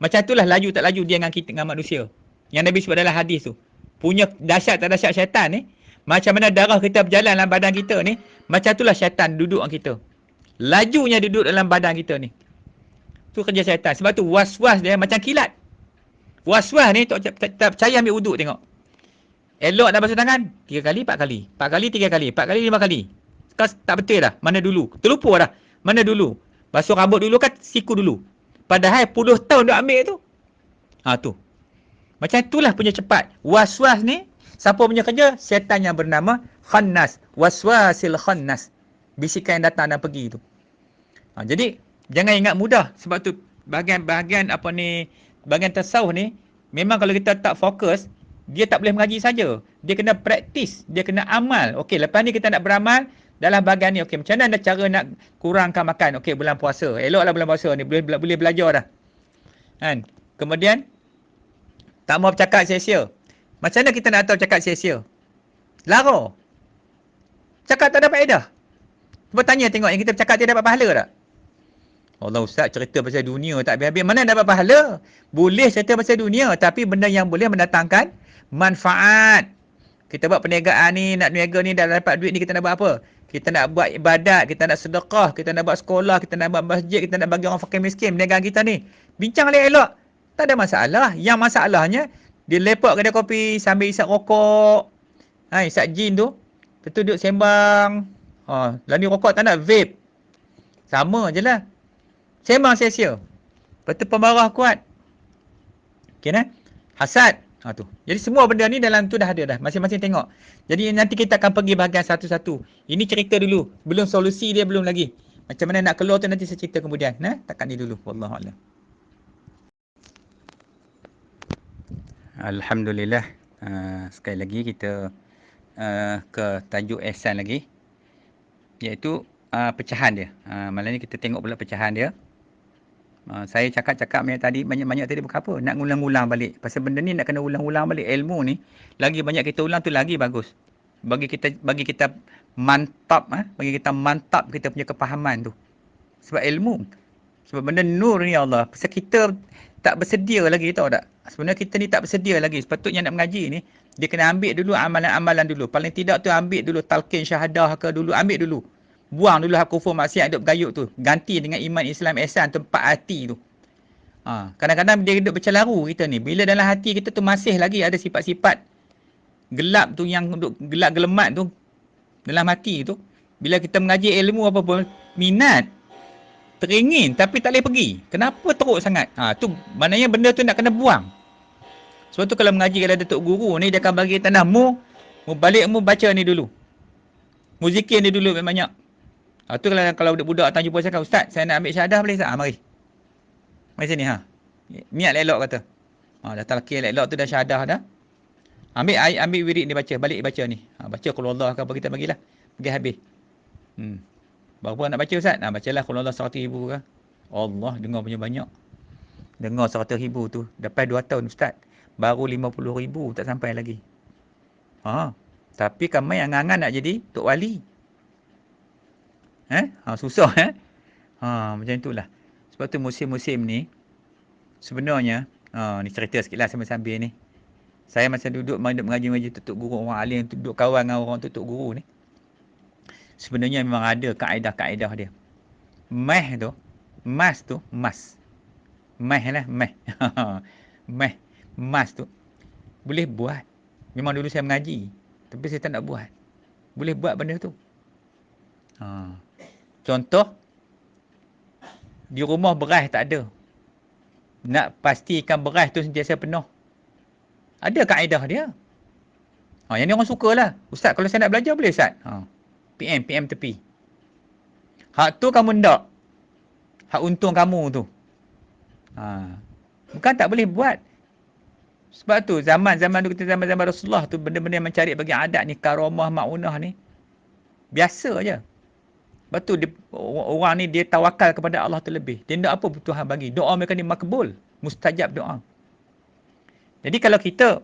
Macam itulah laju tak laju dia dengan kita, dengan manusia. Yang Nabi sebut dalam hadis tu. Punya dahsyat tak dahsyat syaitan ni. Macam mana darah kita berjalan dalam badan kita ni. Macam itulah syaitan duduk dengan kita. Lajunya duduk dalam badan kita ni. Tu kerja syaitan. Sebab tu was-was dia macam kilat. Was-was ni tak percaya, ambil wuduk tengok. Elok dah basuh tangan. 3 kali, 4 kali. 4 kali, 3 kali. 4 kali, 5 kali. Sekarang tak betul dah. Mana dulu? Terlupa dah. Mana dulu? Basuh rambut dulu kan siku dulu. Padahal puluh tahun dia ambil tu. Tu. Macam itulah punya cepat. Was-was ni, siapa punya kerja? Syaitan yang bernama Khannas. Waswasil Khannas. Bisikan yang datang dan pergi tu. Jadi, jangan ingat mudah. Sebab tu, bahagian bahagian tasawuf ni, memang kalau kita tak fokus, dia tak boleh mengaji saja. Dia kena praktis. Dia kena amal. Okey, lepas ni kita nak beramal dalam bahagian ni. Okey, macam mana ada cara nak kurangkan makan? Okey, bulan puasa. Eloklah bulan puasa ni. Boleh belajar dah. Kan? Kemudian, tak mau bercakap sia-sia. Macam mana kita nak tahu cakap sia-sia? Lara. Cakap tak ada faedah. Cuba tanya tengok yang kita bercakap dia dapat pahala tak? Allah Ustaz cerita pasal dunia tak habis-habis. Mana dapat pahala? Boleh cerita pasal dunia. Tapi benda yang boleh mendatangkan manfaat. Kita buat perniagaan ni, nak niaga ni, dah dapat duit ni, kita nak buat apa? Kita nak buat ibadat, kita nak sedekah, kita nak buat sekolah, kita nak buat masjid, kita nak bagi orang fakir miskin. Perniagaan kita ni. Bincang elok-elok. Tak ada masalah. Yang masalahnya, dia lepak kedai kopi sambil isap rokok. Isap jin tu. Lepas tu duduk sembang. Lalu rokok tak nak vape. Sama je lah. Sembang sia-sia. Lepas tu pemarah kuat. Okay, nah? Hasad. Tu. Jadi semua benda ni dalam tu dah ada dah. Masing-masing tengok. Jadi nanti kita akan pergi bahagian satu-satu. Ini cerita dulu. Belum solusi dia belum lagi. Macam mana nak keluar tu nanti saya cerita kemudian. Nah, takat ni dulu. Wallahualam. Alhamdulillah. Sekali lagi kita ke tajuk ihsan lagi. Iaitu pecahan dia. Malam ni kita tengok pula pecahan dia. Saya cakap tadi banyak-banyak tadi bukan apa, nak ngulang-ulang balik. Pasal benda ni nak kena ulang-ulang balik. Ilmu ni lagi banyak kita ulang tu lagi bagus. Bagi kita mantap, bagi kita mantap kita punya kepahaman tu. Sebab ilmu. Sebab benda nur ni Allah. Pasal kita tak bersedia lagi, tahu tak? Sebenarnya kita ni tak bersedia lagi. Sepatutnya nak mengaji ni, dia kena ambil dulu amalan-amalan dulu. Paling tidak tu ambil dulu talqin syahadah ke dulu, ambil dulu. Buang dulu hak kufur maksiat duk bergayut tu. Ganti dengan iman Islam ihsan tu, 4 hati tu. Kadang-kadang dia duk bercelaru kita ni. Bila dalam hati kita tu masih lagi ada sifat-sifat gelap tu yang duk gelap gelemat tu dalam hati tu. Bila kita mengaji ilmu apa pun, minat, teringin tapi tak boleh pergi. Kenapa teruk sangat? Tu maknanya benda tu nak kena buang. Sebab tu kalau mengaji kalau Datuk Guru ni, dia akan bagi tanah mu balik mu baca ni dulu. Mu zikir ni dulu banyak. Tu kalau budak-budak datang jumpa saya kata, Ustaz, saya nak ambil syahadah boleh tak? Mari. Mari sini Niat elok kata. Dah talqin elok tu dah syahadah dah. Ambil wirid ni baca, balik baca ni. Baca qul huwallahu ke apa kita bagilah. Pergi habis. Berapa nak baca Ustaz? Bacalah qul huwallahu 100,000 ke. Allah dengar punya banyak. Dengar 100,000 tu dapat 2 tahun Ustaz. Baru 50,000 tak sampai lagi. Tapi kamai angan-angan nak jadi tok wali. Susah macam itulah. Sebab tu musim-musim ni sebenarnya ni cerita sikitlah sambil-sambil ni. Saya masa duduk mengaji tutup guru orang alim, duduk kawan dengan orang tutup guru ni. Sebenarnya memang ada kaedah-kaedah dia. Mas tu boleh buat. Memang dulu saya mengaji, tapi saya tak nak buat. Boleh buat benda tu. Contoh, di rumah beras tak ada. Nak pastikan beras tu sentiasa penuh. Ada kaedah dia. Yang ni orang sukalah. Ustaz, kalau saya nak belajar boleh Ustaz? PM tepi. Hak tu kamu ndak. Hak untung kamu tu. Bukan tak boleh buat. Sebab tu zaman-zaman tu kita zaman-zaman Rasulullah tu benda-benda yang mencari bagi adat ni, karamah, ma'unah ni biasa aja. Sebab tu orang ni dia tawakal kepada Allah terlebih. Dia tak apa Tuhan bagi. Doa mereka ni makbul, mustajab doa. Jadi kalau kita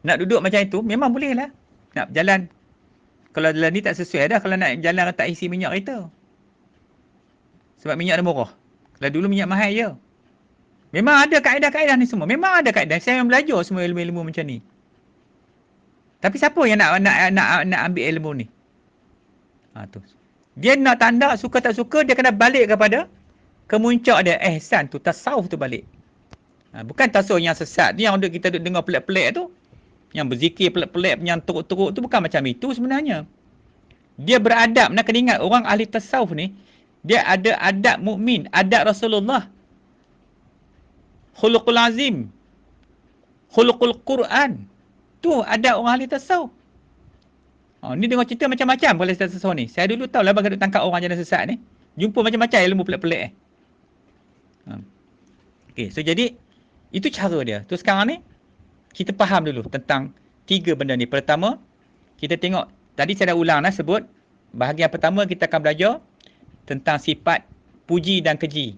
nak duduk macam itu, memang boleh lah. Nak berjalan. Kalau jalan ni tak sesuai dah. Kalau nak jalan tak isi minyak kereta. Sebab minyak dah murah. Kalau dulu minyak mahal je. Memang ada kaedah-kaedah ni semua. Memang ada kaedah. Saya yang belajar semua ilmu-ilmu macam ni. Tapi siapa yang nak ambil ilmu ni? Tu. Dia nak tanda, suka tak suka, dia kena balik kepada kemuncak dia. Ihsan tu, tasawuf tu balik. Bukan tasawuf yang sesat. Ni yang kita dengar pelik-pelik tu. yang berzikir pelik-pelik, yang teruk-teruk tu bukan macam itu sebenarnya. Dia beradab. Nak kena ingat, orang ahli tasawuf ni, dia ada adab mukmin, adab Rasulullah, khuluqul azim, khuluqul Quran. Tu adab orang ahli tasawuf. Ni dengar cerita macam-macam kalau saya tasawuf ni. Saya dulu tahu lah bagaimana tangkap orang jalan sesat ni. Jumpa macam-macam ilmu pelik-pelik. Okey, so jadi itu cara dia. Tu sekarang ni kita faham dulu tentang 3 benda ni. Pertama, kita tengok, tadi saya dah ulang dah sebut, bahagian pertama kita akan belajar tentang sifat puji dan keji.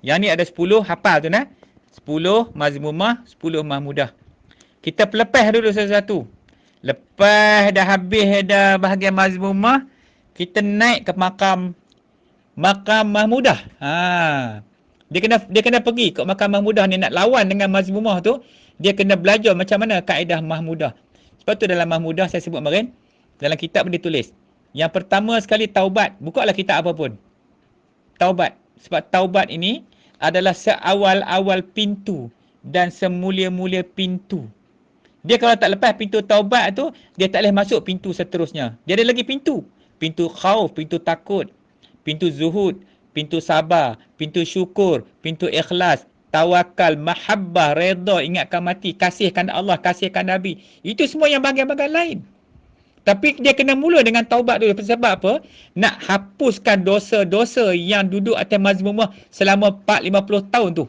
Yang ni ada 10, hafal tu nah. 10 mazmumah, 10 mahmudah. Kita pelepah dulu satu-satu. Lepas dah habis dah bahagian mazmumah, kita naik ke makam mahmudah. Dia kena pergi ke makam mahmudah ni, nak lawan dengan mazmumah tu, dia kena belajar macam mana kaedah mahmudah. Sebab tu dalam mahmudah saya sebut kemarin, dalam kitab pun ditulis. Yang pertama sekali taubat. Bukalah kitab apa pun. Taubat. Sebab taubat ini adalah seawal-awal pintu dan semulia-mulia pintu. Dia kalau tak lepas pintu taubat tu, dia tak boleh masuk pintu seterusnya. Dia ada lagi pintu. Pintu khauf, pintu takut, pintu zuhud, pintu sabar, pintu syukur, pintu ikhlas, tawakal, mahabbah, redha, ingatkan mati, kasihkan Allah, kasihkan Nabi. Itu semua yang bahagian-bahagian lain. Tapi dia kena mula dengan taubat dulu. Sebab apa? Nak hapuskan dosa-dosa yang duduk atas mazmumah selama 4-50 tahun tu.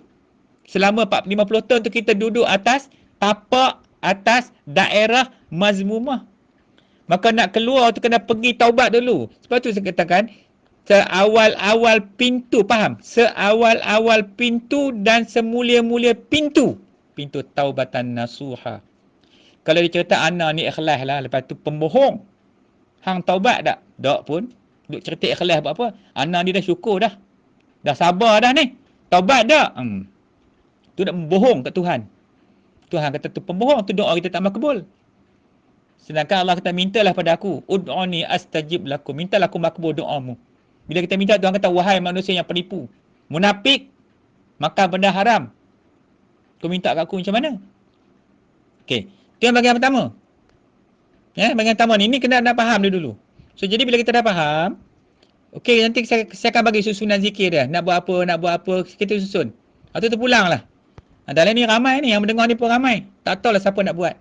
Selama 4-50 tahun tu kita duduk atas tapak, atas daerah mazmumah. Maka nak keluar tu kena pergi taubat dulu. Sebab tu saya katakan, seawal-awal pintu, faham? Seawal-awal pintu dan semulia-mulia pintu. Pintu taubatan nasuha. Kalau dia cerita anak ni ikhlas lah, lepas tu pembohong. Hang taubat tak? Tak pun. Duk cerita ikhlas buat apa? Anak ni dah syukur dah. Dah sabar dah ni. Taubat tak? Tu nak membohong kat Tuhan. Tuhan kata tu pembohong, tu doa kita tak makbul. Sedangkan Allah kata, mintalah pada aku. Ud'uni astajib lakum. Mintalah aku makbul doamu. Bila kita minta, Tuhan kata, wahai manusia yang penipu, munafik, makan benda haram, kau minta kat aku macam mana? Okey. Itu yang bahagian pertama. Bahagian pertama ni kena nak faham dulu. So, jadi bila kita dah faham, okey, nanti saya akan bagi susunan zikir dia. Nak buat apa, kita susun. Lepas tu pulang lah. Dalam ni ramai ni, yang mendengar ni pun ramai. Tak tahulah siapa nak buat.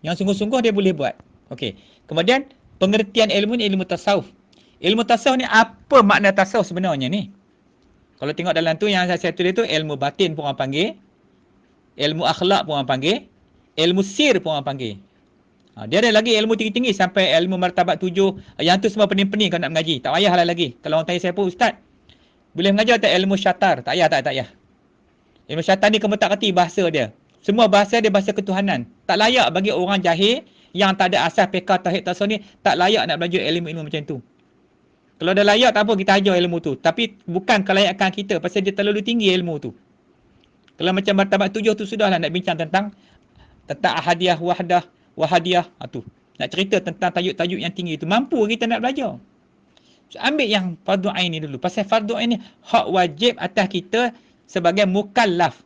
Yang sungguh-sungguh dia boleh buat. Okey. Kemudian, pengertian ilmu ni ilmu tasawuf. Ilmu tasawuf ni apa makna tasawuf sebenarnya ni? Kalau tengok dalam tu yang saya tulis tu, ilmu batin pun orang panggil, ilmu akhlak pun orang panggil, ilmu sir pun orang panggil. Dia ada lagi ilmu tinggi-tinggi sampai ilmu martabat 7. Yang tu semua pening-pening kalau nak mengaji. Tak payahlah lagi. Kalau orang tanya saya pun, Ustaz, boleh mengajar tak ilmu syatar? Tak payah. Ilmu syatar ni kamu tak kerti bahasa dia. Semua bahasa dia bahasa ketuhanan. Tak layak bagi orang jahil yang tak ada asas fiqh tauhid tasawuf ni, tak layak nak belajar ilmu-ilmu macam tu. Kalau dah layak tak apa, kita ajar ilmu tu. Tapi bukan kelayakan kita pasal dia terlalu tinggi ilmu tu. Kalau macam martabat 7 tu sudahlah nak bincang tentang ahadiyah, wahadiyah. Tu. Nak cerita tentang tajuk-tajuk yang tinggi tu. Mampu kita nak belajar. So, ambil yang fardu ain ni dulu. Pasal fardu ain ni hak wajib atas kita sebagai mukallaf.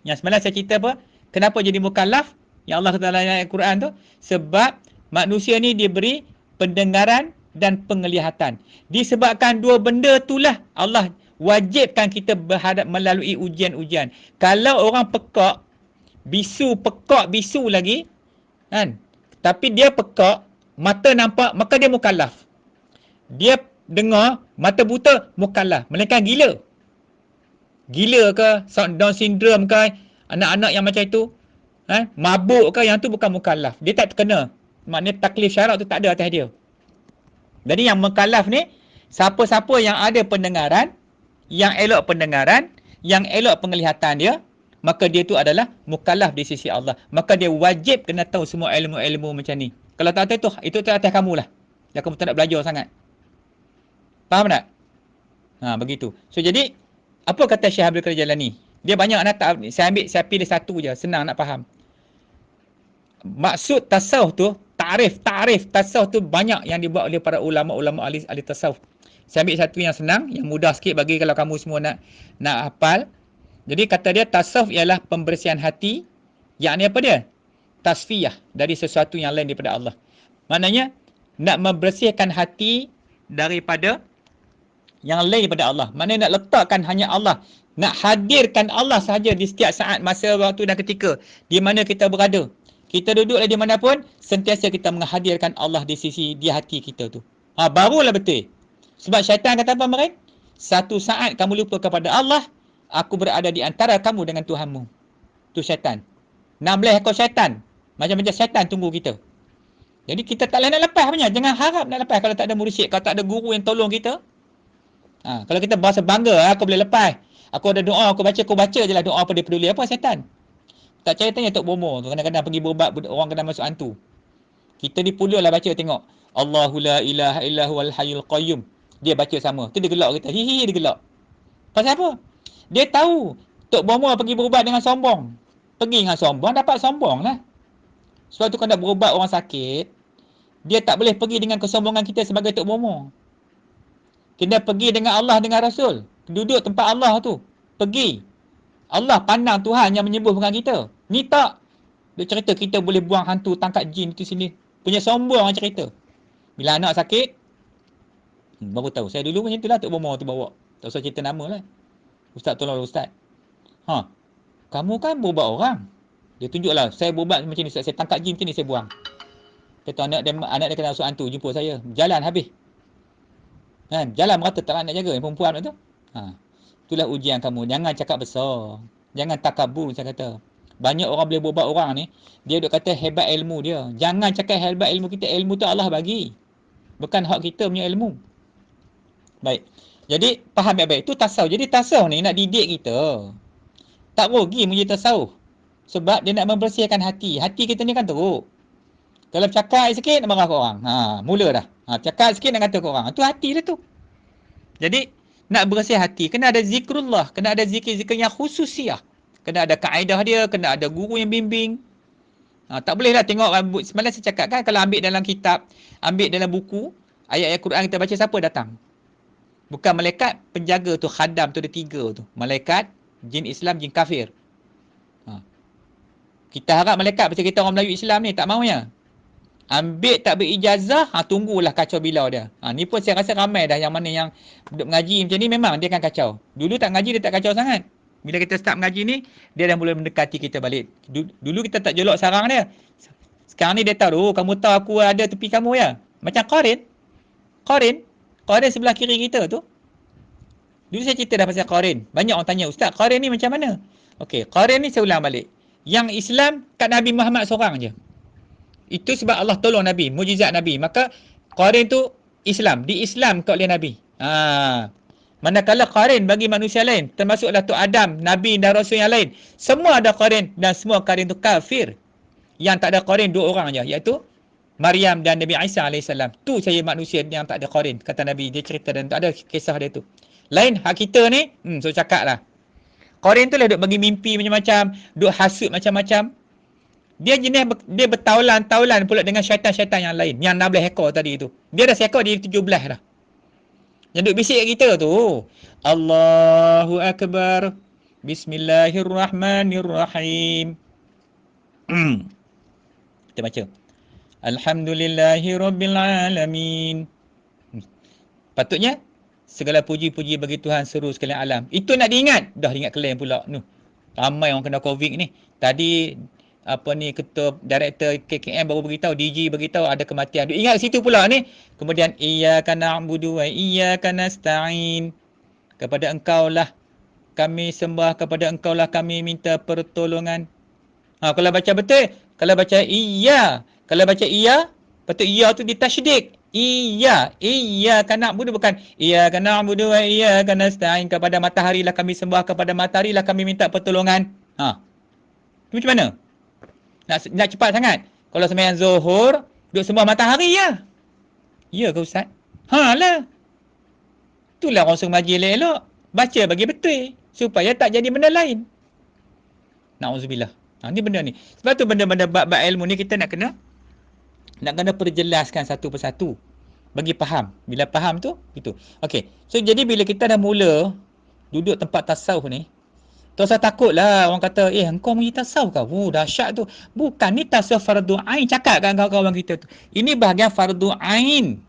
Yang sebenarnya saya cerita apa? Kenapa jadi mukallaf? Yang Allah kata dalam ayat Quran tu. Sebab manusia ni diberi pendengaran dan penglihatan. Disebabkan dua benda itulah Allah wajibkan kita berhadap melalui ujian-ujian. Kalau orang pekak, bisu lagi, kan? Tapi dia pekak, mata nampak, maka dia mukallaf. Dia dengar, mata buta, mukallaf. Melainkan gila. Gila ke, Down syndrome ke, anak-anak yang macam itu, mabuk ke, yang tu bukan mukallaf. Dia tak terkena. Maknanya taklif syarak tu tak ada atas dia. Jadi yang mukallaf ni, siapa-siapa yang ada pendengaran, yang elok pendengaran, yang elok penglihatan dia, maka dia tu adalah mukallaf di sisi Allah. Maka dia wajib kena tahu semua ilmu-ilmu macam ni. Kalau tak tahu itu atas kamu lah. Yang kamu tak nak belajar sangat. Faham tak? Begitu. So jadi, apa kata Syekh Abdul Qadir Jailani? Dia banyak nak tak, saya pilih satu je, senang nak faham. Maksud tasawuf tu, ta'rif tasawuf tu banyak yang dibuat oleh para ulama-ulama ahli tasawuf. Saya ambil satu yang senang, yang mudah sikit bagi kalau kamu semua nak hafal. Jadi kata dia tasawuf ialah pembersihan hati. Yakni apa dia? tasfiyah dari sesuatu yang lain daripada Allah. Maknanya nak membersihkan hati daripada yang lain daripada Allah. Maknanya nak letakkan hanya Allah, nak hadirkan Allah sahaja di setiap saat, masa, waktu dan ketika di mana kita berada. Kita duduklah di mana pun, sentiasa kita menghadirkan Allah di sisi, di hati kita tu. Barulah betul. Sebab syaitan kata apa mereka? Satu saat kamu lupa kepada Allah, aku berada di antara kamu dengan Tuhanmu. Tu syaitan. 16 ekor syaitan. Macam-macam syaitan tunggu kita. Jadi kita tak boleh nak lepas punya. Jangan harap nak lepas kalau tak ada mursyid, kalau tak ada guru yang tolong kita. Kalau kita berasa bangga, aku boleh lepas. Aku ada doa, aku baca je lah doa apa dia peduli. Apa syaitan? Tak percaya tanya Tok Bomo tu. Kadang-kadang pergi berubat, orang kena masuk hantu. Kita ni puluh lah baca tengok. Allahu la ilaha illahu al hayyul qayyum. Dia baca sama. Tu dia gelak kita. Hihi dia gelak. Pasal apa? Dia tahu Tok Bomo pergi berubat dengan sombong. Pergi dengan sombong, dapat sombong lah. Sebab tu kalau nak berubat orang sakit, dia tak boleh pergi dengan kesombongan kita sebagai Tok Bomo. Kena pergi dengan Allah, dengan Rasul. Duduk tempat Allah tu. Pergi. Allah pandang Tuhan yang menyembuhkan kita. Ni tak. Dia cerita kita boleh buang hantu, tangkap jin tu sini. Punya sombong orang cerita. Bila anak sakit, baru tahu. Saya dulu macam tu lah Tok Bomo tu bawa. Tak usah cerita nama lah. Ustaz tolong Ustaz. Kamu kan berubat orang. Dia tunjuklah. Saya berubat macam ni. Saya tangkap jin macam ni, saya buang. Dia tahu anak dia kena masuk hantu. Jumpa saya. Jalan habis. Jalan merata tak nak jaga yang perempuan tu. Itulah ujian kamu. Jangan cakap besar. Jangan takabur, saya kata. Banyak orang boleh berubat orang ni, dia duk kata hebat ilmu dia. Jangan cakap hebat ilmu kita. Ilmu tu Allah bagi. Bukan hak kita punya ilmu. Baik. Jadi faham baik-baik. Itu tasawuf. Jadi tasawuf ni nak didik kita. Tak rugi menjadi tasawuf. Sebab dia nak membersihkan hati. Hati kita ni kan teruk. Kalau cakap sikit nak marah ke orang. Mula dah. Cakap sikit nak kata ke orang. Itu hati dia tu. Jadi nak bersih hati, kena ada zikrullah, kena ada zikir-zikir yang khususiah. Kena ada kaedah dia, kena ada guru yang bimbing. Tak bolehlah tengok rambut. Semalam saya cakap kan, kalau ambil dalam kitab, ambil dalam buku, ayat-ayat Quran kita baca, siapa datang? Bukan malaikat, penjaga tu, khadam tu ada 3 tu. Malaikat, jin Islam, jin kafir. Kita harap malaikat macam kita orang Melayu Islam ni, tak maunya. Ambil tak berijazah, tunggulah kacau bilau dia. Ni pun saya rasa ramai dah yang mana yang mengaji macam ni, memang dia akan kacau. Dulu tak mengaji, dia tak kacau sangat. Bila kita start mengaji ni, dia dah mula mendekati kita balik. Dulu kita tak jolok sarang dia. Sekarang ni dia tahu, kamu tahu aku ada tepi kamu ya. Macam Qarin. Qarin sebelah kiri kita tu. Dulu saya cerita dah pasal Qarin. Banyak orang tanya, Ustaz, Qarin ni macam mana? Okey, Qarin ni saya ulang balik. Yang Islam kat Nabi Muhammad seorang je. Itu sebab Allah tolong Nabi, mujizat Nabi. Maka Qarin tu Islam, diislamkan oleh Nabi. Manakala Qarin bagi manusia lain, termasuklah tu Adam, Nabi dan Rasul yang lain, semua ada Qarin dan semua Qarin tu kafir. Yang tak ada Qarin 2 orang je, iaitu Maryam dan Nabi Isa AS. Tu saya manusia yang tak ada Qarin, kata Nabi. Dia cerita dan tak ada kisah dia tu. Lain hak kita ni, so cakap lah. Qarin tu lah duk bagi mimpi macam-macam, duk hasut macam-macam. Dia jenis dia bertaulan-taulan pula dengan syaitan-syaitan yang lain. Yang 16 ekor tadi tu. Dia dah seekor, dia 17 dah. Yang duk bisik kat kita tu. Allahu Akbar. Bismillahirrahmanirrahim. Kita baca. Alhamdulillahirrabbilalamin. Patutnya, segala puji-puji bagi Tuhan seluruh sekalian alam. Itu nak diingat. Dah ingat klaim pula. Ramai orang kena COVID ni. Tadi ketua director KKM baru beritahu, DG beritahu ada kematian. Ingat situ pula ni. Kemudian iyyaka na'budu wa iyyaka nasta'in. Kepada engkau lah kami sembah, kepada engkau lah kami minta pertolongan. Kalau baca betul, kalau baca iya, patut iya tu ditasydid. Iyyaka na'budu, bukan iyyaka na'budu wa iyyaka nasta'in. Kepada matahari lah kami sembah, kepada matahari lah kami minta pertolongan. Macam mana? Nak cepat sangat. Kalau sembahyang Zuhur, duk sembah matahari ya. Ya ke Ustaz? Lah. Itulah orang suruh mengaji elok-elok. Baca bagi betul. Supaya tak jadi benda lain. Na'udzubillah. Ni benda ni. Sebab tu benda-benda bab-bab ilmu ni kita nak kena perjelaskan satu persatu. Bagi faham. Bila faham tu, itu. Okey. So, jadi bila kita dah mula duduk tempat tasawuf ni, Tak usah takut lah orang kata, engkau punya tasawuf kau. Dahsyat tu. Bukan, ni tasawuf fardu ain. Cakap kat kawan-kawan kita tu. Ini bahagian fardu ain.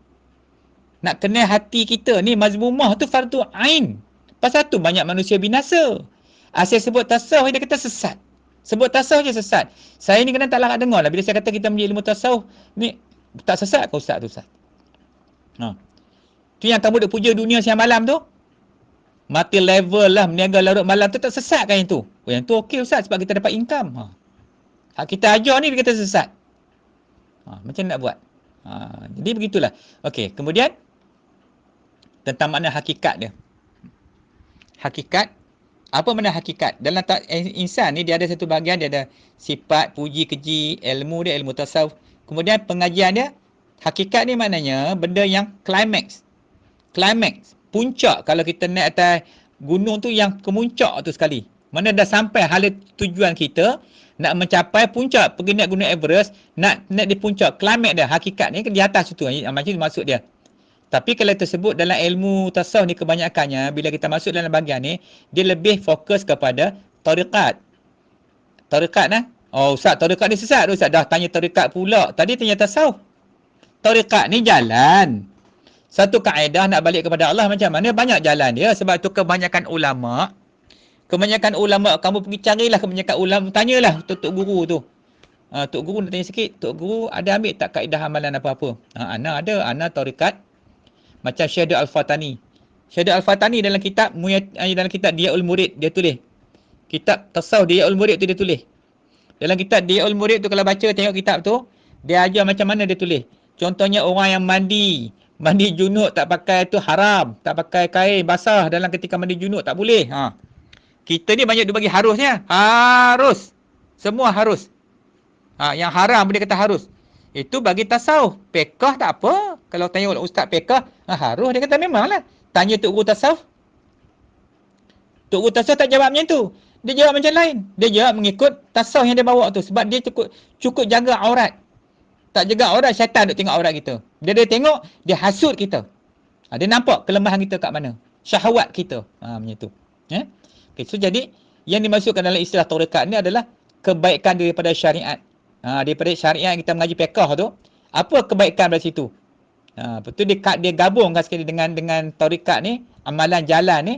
Nak kenal hati kita ni, mazmumah tu fardu ain. Pasal tu banyak manusia binasa. Saya sebut tasawuf, dia kata sesat. Sebut tasawuf je sesat. Saya ni kadang tak larat dengar lah. Bila saya kata kita punya ilmu tasawuf, ni tak sesat ke ustaz tu ustaz? Tu yang kamu duk puja dunia siang malam tu. Mati level lah, meniaga larut malam tu tak sesat kan yang tu? Yang tu okey ustaz sebab kita dapat income. Hak kita ajar ni dia kata sesat. Macam nak buat? Jadi begitulah. Okey, kemudian tentang makna hakikat dia. Hakikat, apa makna hakikat? Dalam insan ni dia ada satu bahagian, dia ada sifat, puji, keji, ilmu dia, ilmu tasawuf. Kemudian pengajian dia, hakikat ni maknanya benda yang climax. Climax, puncak. Kalau kita naik atas gunung tu yang kemuncak tu sekali. Mana dah sampai hala tujuan kita, nak mencapai puncak, pergi naik gunung Everest, nak di puncak, climax dia, hakikat ni di atas tu. Macam tu maksud dia. Tapi kalau tersebut dalam ilmu tasawuf ni kebanyakannya, bila kita masuk dalam bahagian ni, dia lebih fokus kepada tariqat. Tariqat nah. Oh ustaz, tariqat ni sesat. Ustaz dah tanya tariqat pula. Tadi tanya tasawuf. Tariqat ni jalan. Satu kaedah nak balik kepada Allah macam mana? Banyak jalan dia. Sebab tu kebanyakan ulama, kamu pergi carilah kebanyakan ulama, tanyalah Tok Guru tu. Tok Guru nak tanya sikit, Tok Guru ada ambil tak kaedah amalan apa-apa? Ana ada, ana tariqat. Macam Syekh Al-Fatani. Syekh Al-Fatani dalam kitab Diyaul Murid dia tulis. Kitab tasawuf Diyaul Murid tu dia tulis. Dalam kitab Diyaul Murid tu kalau baca tengok kitab tu, dia ajar macam mana dia tulis. Contohnya orang yang mandi junub tak pakai tu haram, tak pakai kain basah dalam ketika mandi junub tak boleh. Kita ni banyak dia bagi harusnya. Harus. Semua harus. Yang haram dia kata harus. Itu bagi tasawuf. Fiqh tak apa. Kalau tanya ustaz fiqh, harus dia kata memanglah. Tanya Tok Guru tasawuf. Tok Guru tasawuf tak jawab macam tu. Dia jawab macam lain. Dia jawab mengikut tasawuf yang dia bawa tu. Sebab dia cukup jaga aurat. Tak jaga aurat, syaitan duk tengok aurat kita. Dia tengok, dia hasut kita. Dia nampak kelemahan kita kat mana. Syahwat kita. Macam tu. Okay, so jadi, yang dimasukkan dalam istilah tariqat ni adalah kebaikan daripada syariat. Daripada syariat yang kita mengaji fiqh tu, apa kebaikan dari situ? Betul dia gabungkan sekali dengan tariqat ni, amalan jalan ni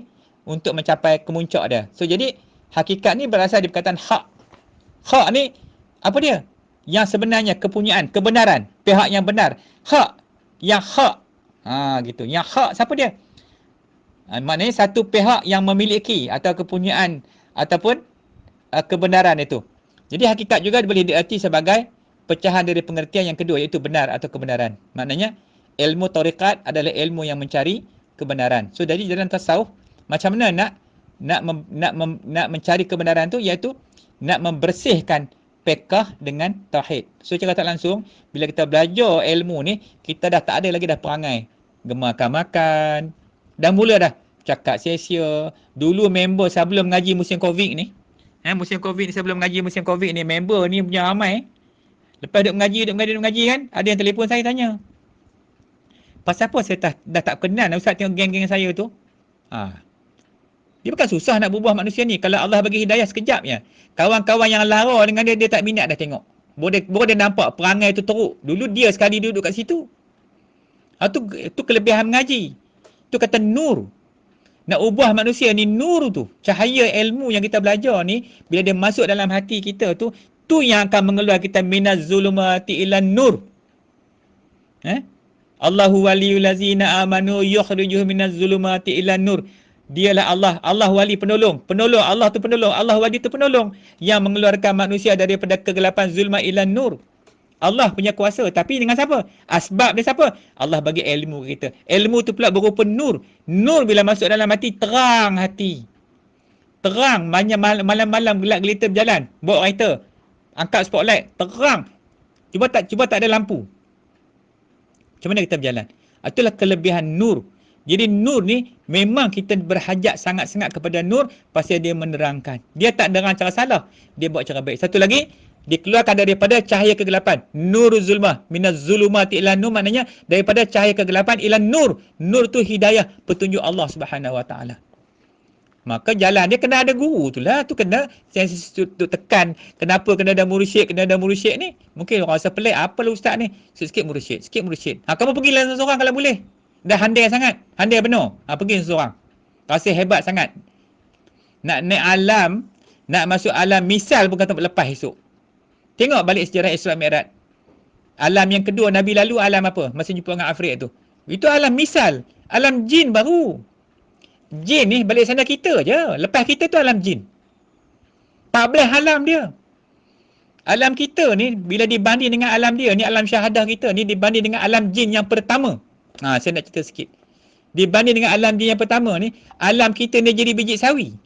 untuk mencapai kemuncak dia. So jadi hakikat ni berasal dari perkataan hak. Hak ni apa dia? Yang sebenarnya kepunyaan, kebenaran, pihak yang benar. Hak, yang hak. Gitu. Yang hak siapa dia? Maknanya satu pihak yang memiliki atau kepunyaan ataupun kebenaran itu. Jadi hakikat juga boleh diarti sebagai pecahan dari pengertian yang kedua, iaitu benar atau kebenaran. Maknanya ilmu tariqat adalah ilmu yang mencari kebenaran. So jadi dalam tasawuf, macam mana nak mencari kebenaran tu, iaitu nak membersihkan fiqh dengan tauhid. So secara tak langsung, bila kita belajar ilmu ni, kita dah tak ada lagi dah perangai gemakan makan, dah mula dah cakap sia-sia. Dulu member sebelum ngaji musim Covid ni, musim Covid ni, sebelum ngaji musim Covid ni, member ni punya ramai. Lepas duk mengaji kan, ada yang telefon saya tanya, pasal apa saya dah tak kenal ustaz tengok geng-geng saya tu. Dia bukan susah nak berubah manusia ni. Kalau Allah bagi hidayah sekejap je. Kawan-kawan yang lara dengan dia tak minat dah tengok. Baru dia nampak perangai tu teruk. Dulu dia sekali duduk kat situ. Itu kelebihan mengaji. Itu kata nur. Nak ubah manusia ni nur tu. Cahaya ilmu yang kita belajar ni, bila dia masuk dalam hati kita tu, tu yang akan mengeluarkan kita minaz zulumati ilan nur. Allahu waliyul ladzina amanu yukhrijuhum minaz zulumati ilan nur. Dialah Allah. Allah wali penolong. Allah tu penolong. Allah wali tu penolong. Yang mengeluarkan manusia daripada kegelapan zulma ilan nur. Allah punya kuasa. Tapi dengan siapa? Asbab dia siapa? Allah bagi ilmu kita. Ilmu tu pula berupa nur. Nur bila masuk dalam hati, terang hati. Terang. Malam-malam gelap gelita berjalan. Bawa kereta. Angkat spotlight. Terang. Cuba tak ada lampu. Macam mana kita berjalan? Itulah kelebihan nur. Jadi nur ni memang kita berhajat sangat-sangat kepada nur pasal dia menerangkan. Dia tak nerang cara salah. Dia buat cara baik. Satu lagi, dikeluarkan daripada cahaya kegelapan. Nur zulmah. Minaz zulumati ilan nur, maknanya daripada cahaya kegelapan ilan nur. Nur tu hidayah, petunjuk Allah Subhanahu Wa Taala. Maka jalan dia kena ada guru tu lah. Tu kena tu tekan. Kenapa kena ada mursyid ni? Mungkin orang rasa pelik. Apa lah ustaz ni? Sikit mursyid. Kamu pergi lah seorang kalau boleh. Dah handai sangat. Handai benar. Pergi seorang. Rasa hebat sangat. Nak naik alam, nak masuk alam misal pun kata lepas esok. Tengok balik sejarah Isra Mi'raj. Alam yang kedua Nabi lalu alam apa? Masa jumpa dengan Afrik tu. Itu alam misal. Alam jin baru. Jin ni balik sana kita je. Lepas kita tu alam jin. 14 alam dia. Alam kita ni bila dibanding dengan alam dia, ni alam syahadah kita ni dibanding dengan alam jin yang pertama. Saya nak cerita sikit. Dibanding dengan alam jin yang pertama ni, alam kita ni jadi biji sawi.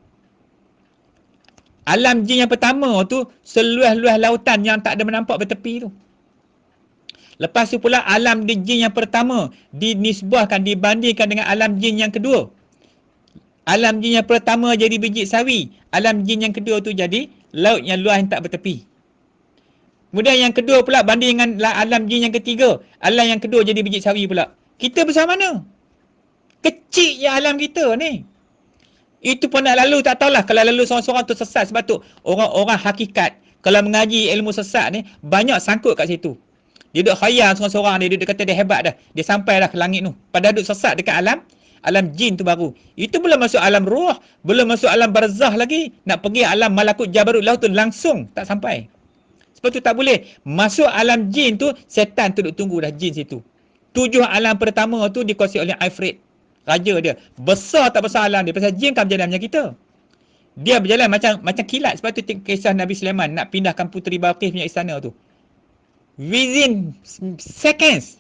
Alam jin yang pertama tu seluas-luas lautan yang tak ada menampak bertepi tu. Lepas tu pula alam jin yang pertama dinisbahkan, dibandingkan dengan alam jin yang kedua. Alam jin yang pertama jadi biji sawi. Alam jin yang kedua tu jadi laut yang luas yang tak bertepi. Kemudian yang kedua pula banding dengan alam jin yang ketiga. Alam yang kedua jadi biji sawi pula. Kita bersama mana? Kecil je alam kita ni. Itu pun nak lalu tak tahulah. Kalau lalu seorang-seorang tu sesat. Sebab tu orang-orang hakikat kalau mengaji ilmu sesat ni banyak sangkut kat situ. Dia duduk khayal seorang-seorang dia kata dia hebat dah. Dia sampai dah ke langit tu. Padahal duduk sesat dekat alam jin tu baru. Itu belum masuk alam ruh, belum masuk alam barzah lagi. Nak pergi alam malakut jabarut laut tu langsung tak sampai. Sebab tu tak boleh. Masuk alam jin tu, setan tu duduk tunggu dah jin situ. 7 alam pertama tu dikuasai oleh Ifrit. Raja dia. Besar tak besar alam dia. Pasal jin kan berjalan macam kita. Dia berjalan macam kilat. Sebab tu kisah Nabi Sulaiman nak pindahkan Puteri Balqis punya istana tu. Within seconds.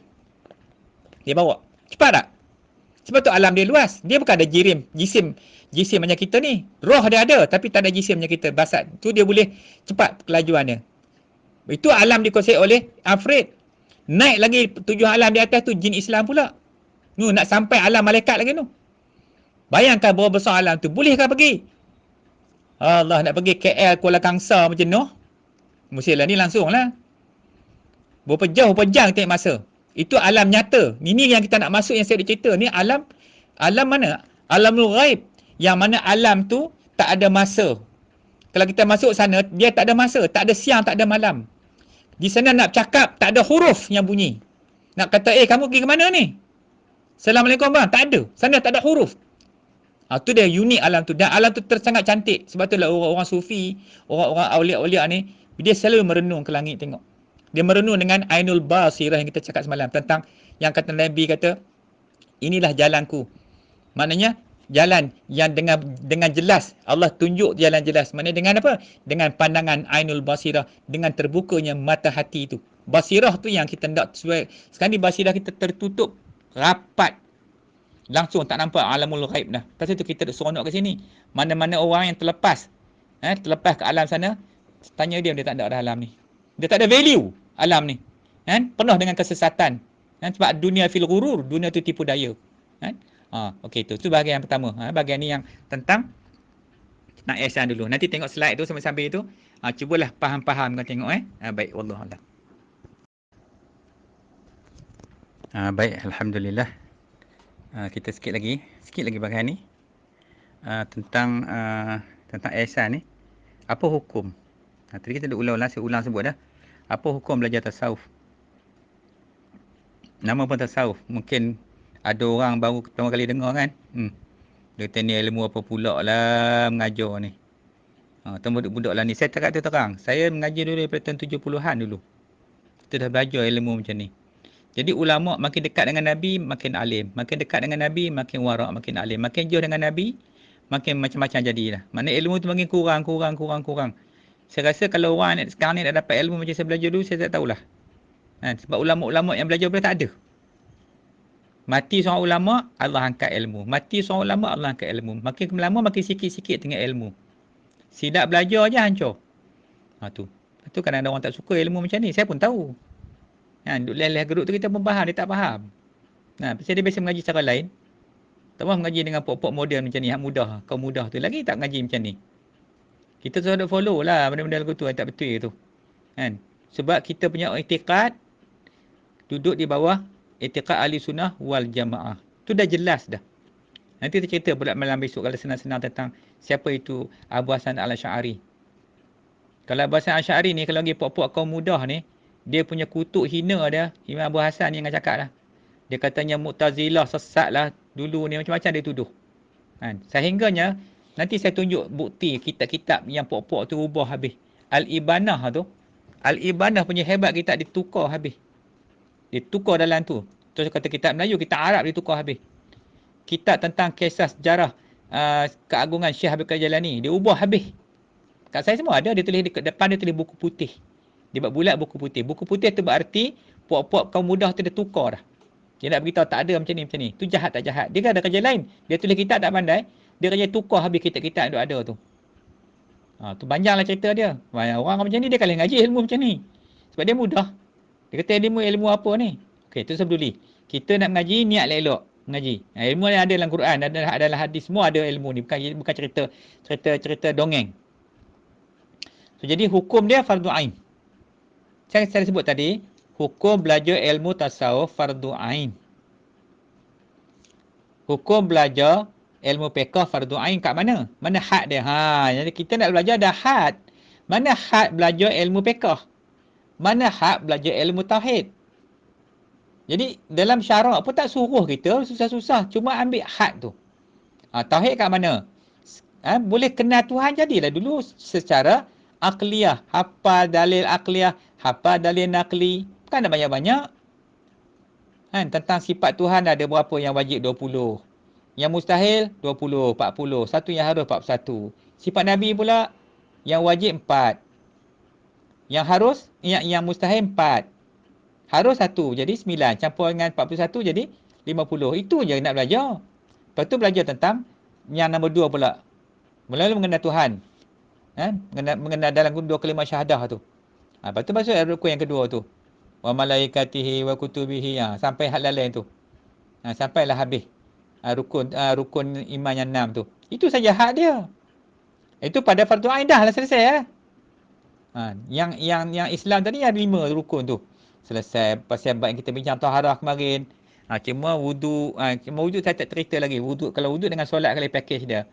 Dia bawa. Cepat tak? Sebab tu alam dia luas. Dia bukan ada jisim macam kita ni. Roh dia ada tapi tak ada jisim macam kita. Basat. Tu dia boleh cepat kelajuan dia. Itu alam dikuasai oleh Afrit. Naik lagi 7 alam di atas tu jin Islam pula. Nak sampai alam malaikat lagi tu. Bayangkan berapa besar alam tu. Bolehkah pergi? Allah nak pergi KL Kuala Kangsar macam Noh. Mestilah ni langsung lah. Berapa jam tengok masa. Itu alam nyata. Ini yang kita nak masuk yang saya nak cerita. Ni alam mana? Alamul ghaib. Yang mana alam tu tak ada masa. Kalau kita masuk sana, dia tak ada masa. Tak ada siang, tak ada malam. Di sana nak cakap, tak ada huruf yang bunyi. Nak kata, kamu pergi ke mana ni? Assalamualaikum bang. Tak ada. Sana tak ada huruf. Tu dia unik alam tu. Dan alam tu sangat cantik. Sebab tu lah orang-orang sufi, orang-orang awliya-awliya ni, dia selalu merenung ke langit tengok. Dia merenung dengan Ainul Basirah yang kita cakap semalam. Tentang yang kata Nabi kata, inilah jalanku. Maknanya, jalan yang dengan jelas. Allah tunjuk jalan jelas. Maknanya dengan apa? Dengan pandangan Ainul Basirah. Dengan terbukanya mata hati itu. Basirah tu yang kita nak sesuai. Sekarang ni basirah kita tertutup rapat. Langsung tak nampak alamul ghaib dah. Lepas tu kita seronok ke sini. Mana-mana orang yang terlepas. Terlepas ke alam sana. Tanya dia tak ada alam ni. Dia tak ada value alam ni. Penuh dengan kesesatan. Sebab dunia fil ghurur. Dunia tu tipu daya. Okey tu. Itu bahagian yang pertama. Bahagian ni yang tentang nak ihsan dulu. Nanti tengok slide tu sampai-sampai tu. Cubalah faham-faham kan tengok baik wallahualam. Baik alhamdulillah. Kita sikit lagi bahagian ni. Tentang ihsan ni. Apa hukum? Tadi kita dah saya ulang sebut dah. Apa hukum belajar tasawuf? Nama pun tasawuf. Mungkin ada orang baru pertama kali dengar kan. Dia tanya ilmu apa pula lah mengajar ni. Budak-budak lah ni. Saya cakap tu terang. Saya mengaji dulu daripada tahun 70-an dulu. Kita dah belajar ilmu macam ni. Jadi ulama makin dekat dengan Nabi, makin alim. Makin dekat dengan Nabi, makin warak, makin alim. Makin jauh dengan Nabi, makin macam-macam jadilah. Maknanya ilmu tu makin kurang. Saya rasa kalau orang sekarang ni dah dapat ilmu macam saya belajar dulu, saya tak tahulah. Sebab ulama-ulama yang belajar tak ada. Mati seorang ulama, Allah angkat ilmu. Mati seorang ulama, Allah angkat ilmu. Makin lama, makin sikit-sikit tinggal ilmu. Silap belajar je hancur. Tu kadang-kadang orang tak suka ilmu macam ni. Saya pun tahu. Duduk leleh geruk tu kita pun faham, dia tak faham. Pasal dia biasa mengaji cara lain. Tak mahu mengaji dengan pokok moden macam ni, yang mudah, kaum mudah tu. Lagi tak mengaji macam ni. Kita sudah follow lah benda-benda lagu tu yang tak betul tu. Sebab kita punya i'tiqad duduk di bawah i'tiqad ahli sunnah wal jamaah. Tu dah jelas dah. Nanti kita cerita pula malam besok kalau senang-senang tentang siapa itu Abu Hasan Al-Asy'ari. Kalau Abu Hasan Al-Asy'ari ni, kalau lagi puak-puak kaum mudah ni, dia punya kutuk hina dia, Imam Abu Hasan ni yang cakap lah. Dia katanya Mu'tazilah sesat lah dulu ni, macam-macam dia tuduh. Sehingganya, nanti saya tunjuk bukti kitab-kitab yang puak-puak tu ubah habis. Al-Ibanah tu, Al-Ibanah punya hebat kitab ditukar habis. Ditukar dalam tu. Terus kata kitab Melayu, kitab Arab ditukar habis. Kitab tentang kisah sejarah keagungan Syekh Habib Qadir Jailani, dia ubah habis. Kat saya semua ada, dia tulis dekat depan, dia tulis buku putih. Dia buat bulat buku putih. Buku putih tu berarti puak-puak kaum mudah tu dia tukar dah. Dia nak beritahu tak ada macam ni, macam ni. Tu jahat tak jahat. Dia kan ada kerja lain. Dia tulis kitab tak pandai, dia kerja tukar habis kitab-kitab yang ada tu. Tu panjanglah cerita dia. Orang macam ni dia kalau ngaji ilmu macam ni. Sebab dia mudah. Dia kata ilmu apa ni? Okey, tu sebelum kita nak mengaji, niat elok mengaji. Ilmu yang ada dalam Quran, ada dalam hadis, semua ada ilmu ni, bukan cerita dongeng. So, jadi hukum dia fardu ain. Saya sebut tadi, hukum belajar ilmu tasawuf fardu ain. Hukum belajar ilmu fiqh fardu ain kat mana? Mana had dia? Jadi kita nak belajar dah had. Mana had belajar ilmu fiqh? Mana had belajar ilmu tauhid? Jadi dalam syarak pun tak suruh kita susah-susah, cuma ambil had tu. Tauhid kat mana? Boleh kenal Tuhan, jadilah dulu secara akliyah, hafal dalil akliyah, hafal dalil nakli. Bukan ada banyak-banyak. Tentang sifat Tuhan ada berapa yang wajib 20. Yang mustahil 20, 40. Satu yang harus 41. Sifat Nabi pula yang wajib 4. Yang harus, yang mustahil 4. Harus 1, jadi 9. Campur dengan 41 jadi 50. Itu je nak belajar. Lepas tu belajar tentang yang nombor 2 pula. Mula-mula mengenal Tuhan. Mengenal dalam 2 kalimah syahadah tu. Lepas tu masuk rukun yang kedua tu. Wa malaikatihi wa kutubihi. Sampai hal lain tu. Sampailah habis. Rukun iman yang 6 tu. Itu saja hak dia. Itu pada fardu ain dah lah selesai lah. Yang Islam tadi ada 5 rukun tu. Selesai pasal bab yang kita bincang taharah kemarin. Cuma wudu, saya tak cerita lagi. Kalau wudu dengan solat kali package dia.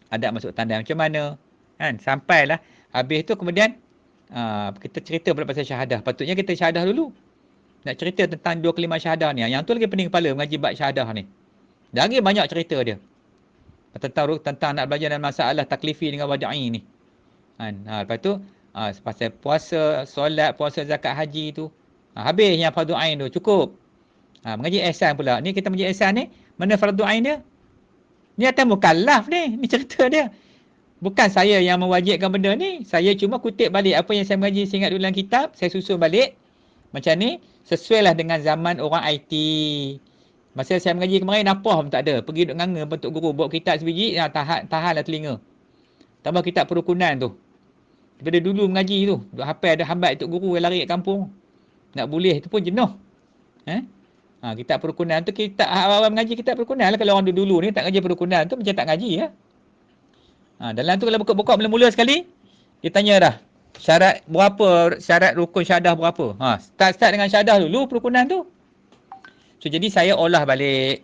Ada masuk tanda macam mana. Sampailah. Habis tu kemudian kita cerita pula pasal syahadah. Patutnya kita syahadah dulu. Nak cerita tentang 2 kalimah syahadah ni. Yang tu lagi pening kepala mengaji bab syahadah ni. Lagi banyak cerita dia. Tentang nak belajar dalam masalah taklifi dengan wada'i ni. Lepas tu pasal puasa, solat, puasa, zakat, haji tu. Habis yang fardu ain tu, cukup. Mengaji ihsan pula. Ni kita mengaji ihsan ni, mana fardu ain dia? Ni atas mukallaf ni. Ni cerita dia. Bukan saya yang mewajibkan benda ni. Saya cuma kutip balik apa yang saya mengaji, saya ingat dulu dalam kitab. Saya susun balik. Macam ni, sesuai lah dengan zaman orang IT. Masa saya mengaji kemarin, napah pun tak ada. Pergi duduk nganga bentuk guru. Bawa kitab sebiji, tahanlah telinga. Tambah kitab perukunan tu. Daripada dulu mengaji tu. Duk hafal ada hambat tok guru yang lari kat kampung. Nak boleh tu pun jenuh. Kitab perukunan tu, kita awal-awal mengaji kitab perukunan lah. Kalau orang dulu ni tak ngaji perukunan tu, macam tak ngaji ya. Dalam tu kalau buka-buka mula-mula sekali, dia tanya dah. Syarat rukun syahadah berapa? Start dengan syahadah dulu perukunan tu. So jadi saya olah balik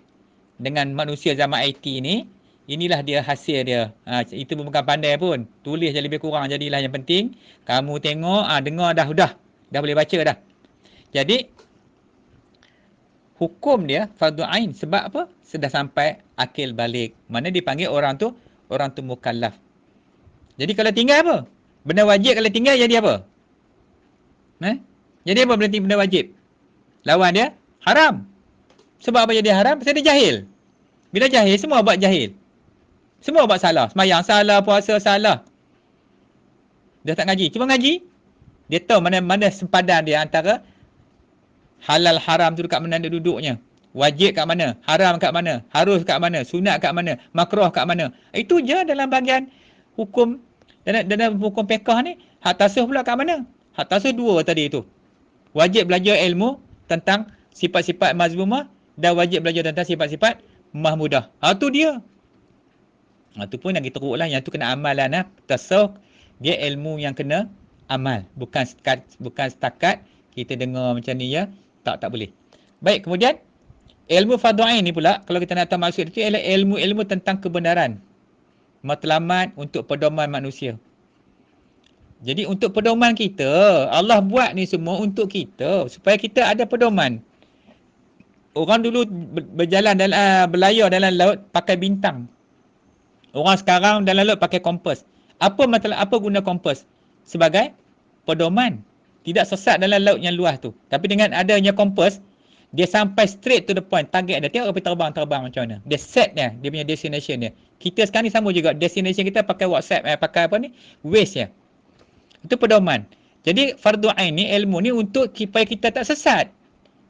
dengan manusia zaman IT ni. Inilah dia hasil dia. Itu pun bukan pandai pun. Tulis je lebih kurang. Jadilah yang penting. Kamu tengok, dengar dah. Dah boleh baca dah. Jadi, hukum dia fardu ain. Sebab apa? Sudah sampai akil balik. Mana dipanggil orang tu mukallaf. Jadi kalau tinggal apa? Benda wajib kalau tinggal jadi apa? Jadi apa benda wajib? Lawan dia, haram. Sebab apa jadi haram? Sebab dia jahil. Bila jahil, semua buat jahil. Semua buat salah. Semayang salah, puasa salah. Dia tak ngaji. Cuma ngaji, dia tahu mana sempadan dia antara halal haram tu dekat mana dia duduknya. Wajib kat mana, haram kat mana, harus kat mana, sunat kat mana, makruh kat mana. Itu je dalam bahagian hukum. Dalam hukum fiqh ni, hak tasawuf pula kat mana? Hak tasawuf 2 tadi tu. Wajib belajar ilmu tentang sifat-sifat mazmumah dan wajib belajar tentang sifat-sifat mahmudah. Tu dia. Itu pun lagi teruk lah. Yang tu kena amalan. Tasawuf dia ilmu yang kena amal. Bukan setakat kita dengar macam ni ya. Tak boleh. Baik, kemudian Ilmu fardu ain ni pula, kalau kita nak tahu maksud itu, ialah ilmu-ilmu tentang kebenaran, matlamat untuk pedoman manusia. Jadi untuk pedoman kita, Allah buat ni semua untuk kita, supaya kita ada pedoman. Orang dulu berjalan dalam berlayar dalam laut pakai bintang. Orang sekarang dalam laut pakai kompas. Apa guna kompas? Sebagai pedoman. Tidak sesat dalam laut yang luas tu. Tapi dengan adanya kompas, dia sampai straight to the point. Target dia. Tengok api terbang macam mana. Dia set dia punya destination dia. Kita sekarang ni sama juga. Destination kita pakai WhatsApp, pakai apa ni? Waze ya. Itu pedoman. Jadi fardu ain ni, ilmu ni untuk supaya kita tak sesat.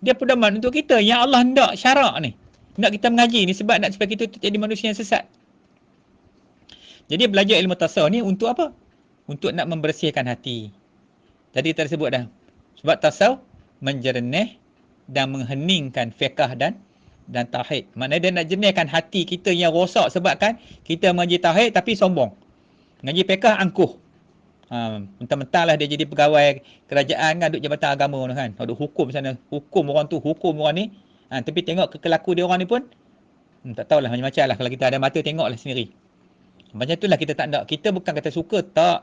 Dia pedoman untuk kita yang Allah hendak syarak ni. Hendak kita mengaji ni sebab nak supaya kita jadi manusia yang sesat. Jadi belajar ilmu tasawuf ni untuk apa? Untuk nak membersihkan hati. Tadi kita sebut dah. Sebab tasawuf menjernih dan mengheningkan fiqh dan tauhid. Maknanya dia nak jernihkan hati kita yang rosak sebabkan kita mengaji tauhid tapi sombong. Mengaji fiqh angkuh. Mentang-mentang lah dia jadi pegawai kerajaan kan, duduk jabatan agama kan, duduk hukum sana, hukum orang tu, hukum orang ni, tapi tengok kelaku dia orang ni pun tak tahulah macam-macam lah. Kalau kita ada mata tengoklah sendiri. Macam itulah kita tak nak. Kita bukan kata suka, tak.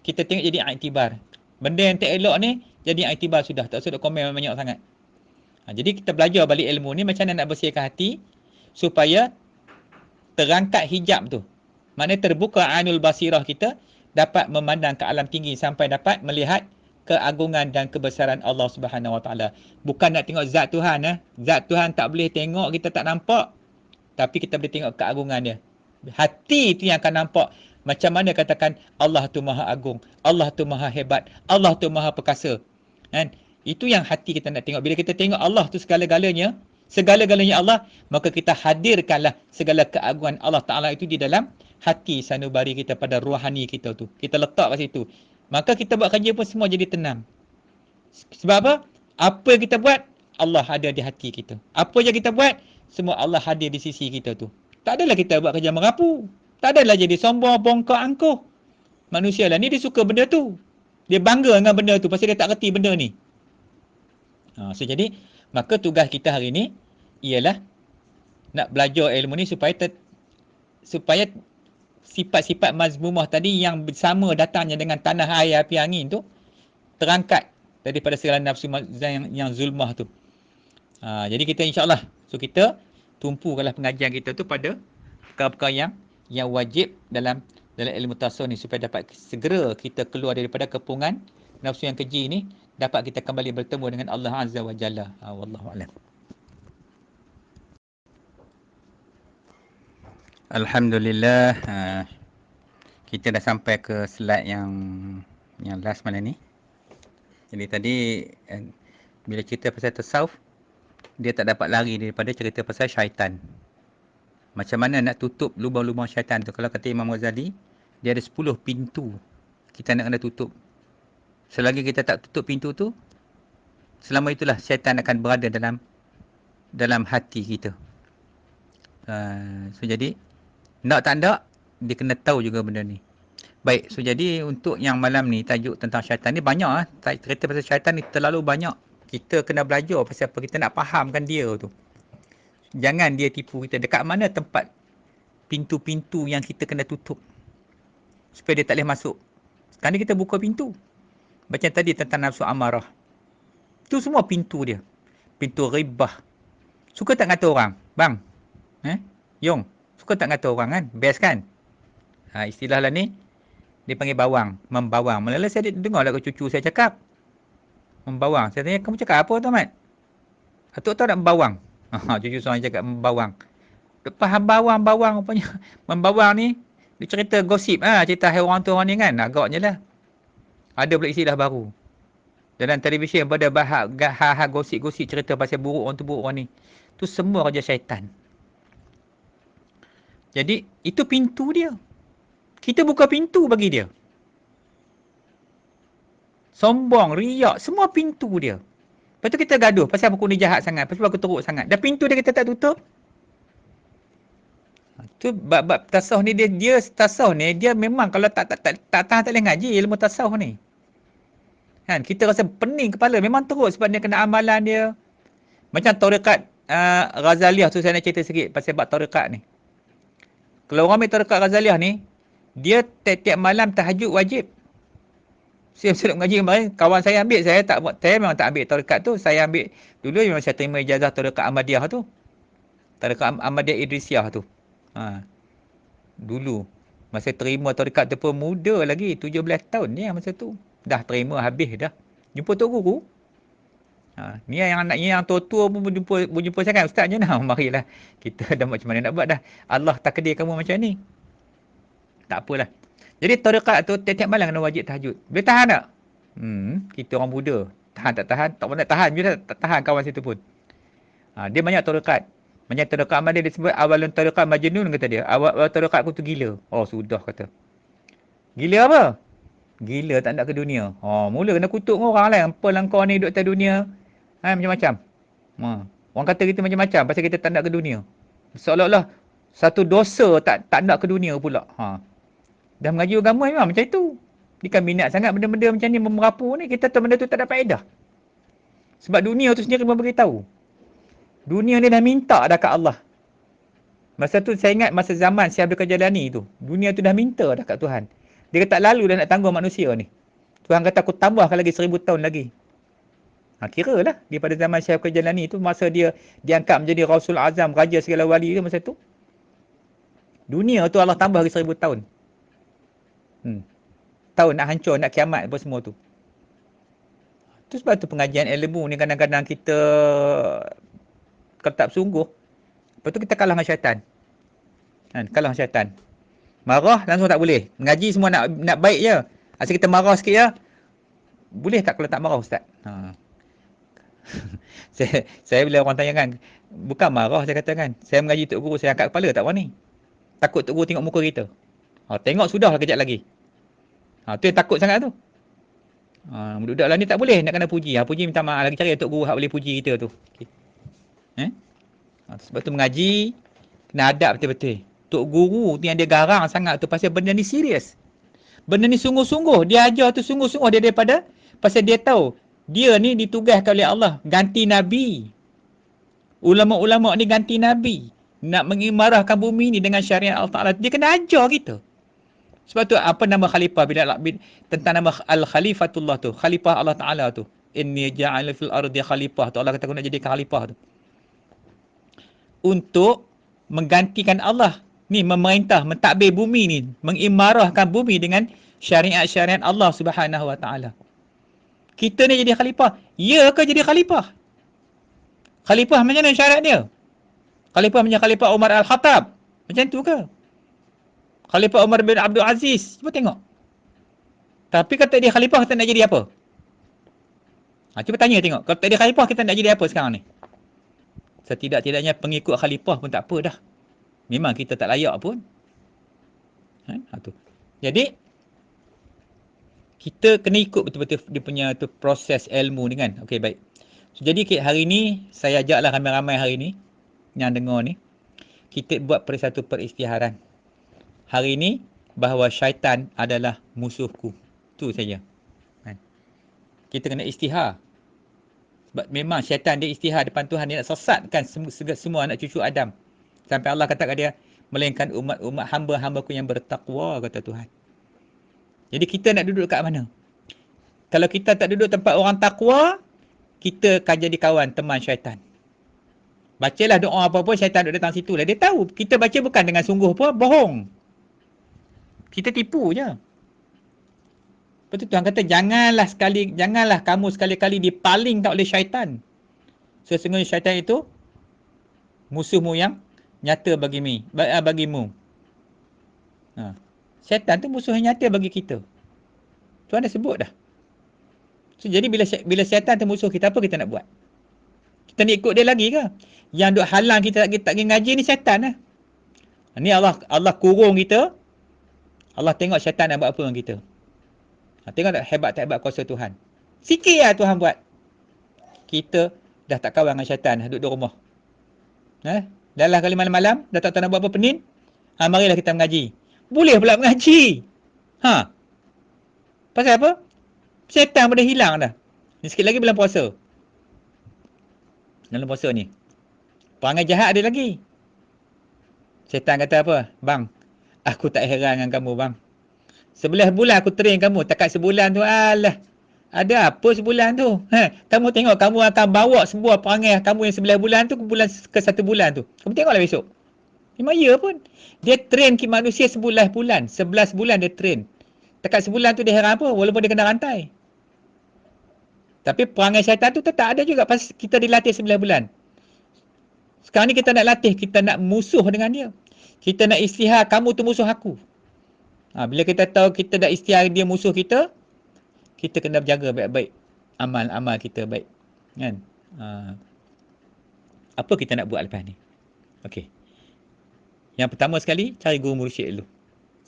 Kita tengok jadi iktibar. Benda yang tak elok ni jadi iktibar sudah, tak usah komen banyak sangat. Jadi kita belajar balik ilmu ni macam mana nak bersihkan hati supaya terangkat hijab tu. Maknanya terbuka ainul basirah kita, dapat memandang ke alam tinggi sampai dapat melihat keagungan dan kebesaran Allah Subhanahu Wa Taala. Bukan nak tengok zat Tuhan. Zat Tuhan tak boleh tengok, kita tak nampak. Tapi kita boleh tengok keagungan dia. Hati itu yang akan nampak. Macam mana katakan Allah tu maha agung, Allah tu maha hebat, Allah tu maha perkasa. Kan? Itu yang hati kita nak tengok. Bila kita tengok Allah tu segala-galanya Allah, maka kita hadirkanlah segala keagungan Allah Ta'ala itu di dalam hati sanubari kita, pada rohani kita tu. Kita letak kat situ. Maka kita buat kerja pun semua jadi tenang. Sebab apa? Apa yang kita buat, Allah ada di hati kita. Apa yang kita buat, semua Allah hadir di sisi kita tu. Tak adalah kita buat kerja merapu. Tak adalah jadi sombong, bongkok, angkuh. Manusia lah ni dia suka benda tu. Dia bangga dengan benda tu pasal dia tak reti benda ni. So jadi, maka tugas kita hari ni ialah nak belajar ilmu ni supaya sifat-sifat mazmumah tadi yang bersama datangnya dengan tanah air api angin tu terangkat daripada segala nafsu yang zulmah tu. Jadi kita insyaAllah, so kita tumpukanlah pengajian kita tu pada perkara-perkara yang wajib dalam ilmu tasawuf ni supaya dapat segera kita keluar daripada kepungan nafsu yang keji ni, dapat kita kembali bertemu dengan Allah Azza wa Jalla. Wallahu a'lam. Alhamdulillah, kita dah sampai ke slide yang last malam ni. Jadi tadi bila cerita pasal tasawuf, dia tak dapat lari daripada cerita pasal syaitan. Macam mana nak tutup lubang-lubang syaitan tu. Kalau kata Imam Ghazali, dia ada 10 pintu kita nak kena tutup. Selagi kita tak tutup pintu tu, selama itulah syaitan akan berada dalam hati kita. So jadi, nak tak nak, dia kena tahu juga benda ni. Baik, so jadi untuk yang malam ni, tajuk tentang syaitan ni banyak lah. Cerita pasal syaitan ni terlalu banyak. Kita kena belajar pasal apa, kita nak fahamkan dia tu. Jangan dia tipu kita. Dekat mana tempat pintu-pintu yang kita kena tutup supaya dia tak boleh masuk. Sekarang ni kita buka pintu. Macam tadi tentang nafsu amarah. Itu semua pintu dia. Pintu ribah. Suka tak kata orang? Bang? Yong? Suka tak kata orang kan? Best kan? Istilah lah ni, dia panggil bawang. Membawang. Mula-mula saya dengar lah ke cucu saya cakap. Membawang. Saya tanya, kamu cakap apa tu, Mat? Atuk tahu tak membawang? Cucu seorang cakap membawang. Faham bawang rupanya. Membawang ni, dia cerita gosip. Cerita orang tu orang ni kan. Agaknya lah. Ada pula istilah baru. Dalam televisyen pada bahag gosip-gosip cerita pasal buruk orang tu, buruk orang ni. Tu semua kerja syaitan. Jadi, itu pintu dia. Kita buka pintu bagi dia. Sombong, riak, semua pintu dia. Lepas tu kita gaduh pasal aku ni jahat sangat, pasal aku teruk sangat. Dan pintu dia kita tak tutup. Tu bab tasawuf ni, dia tasawuf ni, dia memang kalau tak boleh ngaji ilmu tasawuf ni. Kan, kita rasa pening kepala, memang teruk sebab dia kena amalan dia. Macam tarekat Ghazaliyah tu saya nak cerita sikit pasal bab tarekat ni. Kalau orang ambil tarekat Ghazaliyah ni, dia tiap-tiap malam tahajud wajib. Saya duduk mengaji kemarin, kawan saya ambil, saya memang tak ambil tarekat tu. Saya ambil, dulu memang saya terima ijazah tarekat Ahmadiyah tu. Tarekat Ahmadiyah Idrisiyah tu. Ha, dulu. Masa terima tarekat tu pun muda lagi, 17 tahun ni masa tu. Dah terima habis dah. Jumpa Tok Guru. Ni yang anak ni yang tua-tua pun berjumpa saya kan, Ustaz je nak. Marilah. Kita dah macam mana nak buat dah. Allah takdir kamu macam ni. Tak apalah. Jadi tarekat tu tiap-tiap malam kena wajib tahajud. Boleh tahan tak? Kita orang muda. Tahan tak tahan? Tak boleh tahan. Bila tak tahan kawan situ pun. Dia banyak tarekat. Banyak tarekat Ahmad dia disebut awalun tarekat Majnun kata dia. Awal tarekat aku tu gila. Oh sudah kata. Gila apa? Gila tak nak ke dunia. Mula kena kutuk orang lah. Apa lah kau ni duduk atas dunia. Macam-macam. Orang kata kita macam-macam pasal kita tak nak ke dunia. Seolah-olah satu dosa tak nak ke dunia pula. Dah mengaji agama memang macam itu. Dia kan minat sangat benda-benda macam ni merapu ni. Kita tahu benda tu tak ada faedah. Sebab dunia tu sendiri memberitahu. Dunia ni dah minta dah kat Allah. Masa tu saya ingat masa zaman Syekh Abdul Qadir Jailani tu. Dunia tu dah minta dah kat Tuhan. Dia kata lalu dah nak tanggung manusia ni. Tuhan kata aku tambahkan lagi 1000 tahun lagi. Kira lah daripada zaman Syekh Abdul Qadir Jailani tu. Masa dia diangkat menjadi Rasul Azam, Raja segala wali tu masa tu. Dunia tu Allah tambah lagi 1000 tahun. Tahun nak hancur, nak kiamat apa semua tu. Tu sebab tu pengajian ilmu ni kadang-kadang kita kalau tak bersungguh, lepas tu kita kalah dengan syaitan. Kalah dengan syaitan. Marah langsung tak boleh. Mengaji semua nak baik je. Asal kita marah sikit je. Boleh tak kalau tak marah Ustaz? saya bila orang tanya kan, bukan marah saya kata kan. Saya mengaji Tok Guru, saya angkat kepala tak apa ni. Takut Tok Guru tengok muka kita. Tengok sudah lah kejap lagi. Tu yang takut sangat tu. Budak-budak lah ni tak boleh nak kena puji. Puji minta maaf lagi, cari Tok Guru hak boleh puji kita tu. Okay. Sebab tu mengaji kena adab betul-betul. Tok Guru tu yang dia garang sangat tu pasal benda ni serius. Benda ni sungguh-sungguh. Dia ajar tu sungguh-sungguh dia daripada pasal dia tahu dia ni ditugaskan oleh Allah ganti Nabi. Ulama-ulama ni ganti Nabi. Nak mengimarahkan bumi ni dengan syariat Allah Ta'ala. Dia kena ajar kita. Sebab tu apa nama khalifah tentang nama Al-Khalifatullah tu. Khalifah Allah Ta'ala tu. Inni ja'ala fil ardi khalifah tu. Allah kata aku nak jadi khalifah tu. Untuk menggantikan Allah. Ni memerintah, mentadbir bumi ni. Mengimarahkan bumi dengan syariat-syariat Allah Subhanahu Wa Ta'ala. Kita ni jadi khalifah. Ya ke jadi khalifah? Khalifah macam mana syarat dia? Khalifah macam Khalifah Umar Al-Khattab. Macam tu ke? Khalifah Umar bin Abdul Aziz. Cuba tengok. Tapi kata dia khalifah, kita nak jadi apa? Cuba tanya tengok. Kalau tak dia khalifah, kita nak jadi apa sekarang ni? Setidak-tidaknya pengikut khalifah pun tak apa dah. Memang kita tak layak pun. Jadi, kita kena ikut betul-betul dia punya tu proses ilmu ni kan. Okey, baik. Jadi hari ni, saya ajaklah ramai-ramai hari ni, yang dengar ni, kita buat satu peristiharan. Hari ni, bahawa syaitan adalah musuhku. Tu saja. Kita kena istihar. Sebab memang syaitan dia istihar depan Tuhan. Dia nak sesatkan semua anak cucu Adam. Sampai Allah kata kat dia, melainkan umat hamba-hambaku yang bertakwa, kata Tuhan. Jadi kita nak duduk kat mana? Kalau kita tak duduk tempat orang takwa, kita akan jadi kawan, teman syaitan. Bacalah doa apa-apa, syaitan duduk datang situ lah. Dia tahu, kita baca bukan dengan sungguh pun, bohong. Kita tipu je. Lepas tu Tuhan kata, janganlah kamu sekali-kali dipalingkan oleh syaitan. Sesungguhnya syaitan itu musuhmu yang nyata bagimu. Syaitan tu musuh yang nyata bagi kita. Tuhan dah sebut dah. So, jadi bila syaitan tu musuh kita, apa kita nak buat? Kita nak ikut dia lagi ke? Yang duk halang kita tak pergi ngaji ni syaitan lah. Ni Allah kurung kita. Allah tengok syaitan nak buat apa dengan kita. Tengok tak hebat tak hebat kuasa Tuhan. Sikit lah Tuhan buat. Kita dah tak kawan dengan syaitan, duduk di rumah. Dah lah kali malam-malam, dah tak tahu nak buat apa pening. Marilah kita mengaji. Boleh pula mengaji. Pasal apa? Syaitan dah hilang dah. Ni sikit lagi bulan puasa. Dalam puasa ni. Perangai jahat ada lagi. Syaitan kata apa? Bang, aku tak heran dengan kamu bang. 11 bulan aku train kamu, takat sebulan tu alah. Ada apa sebulan tu? Kamu tengok kamu akan bawa sebuah perangai kamu yang 11 bulan tu ke bulan ke 1 bulan tu. Kamu tengoklah besok. Memang ya pun. Dia train manusia 11 bulan. 11 bulan dia train. Takat sebulan tu dia heran apa? Walaupun dia kena rantai. Tapi perangai syaitan tu tetap ada juga pas kita dilatih 9 bulan. Sekarang ni kita nak latih, kita nak musuh dengan dia. Kita nak isytihar, kamu tu musuh aku. Bila kita tahu kita dah isytihar dia musuh kita, kita kena berjaga baik-baik. Amal-amal kita baik. Kan? Apa kita nak buat lepas ni? Okey. Yang pertama sekali, cari guru mursyid dulu.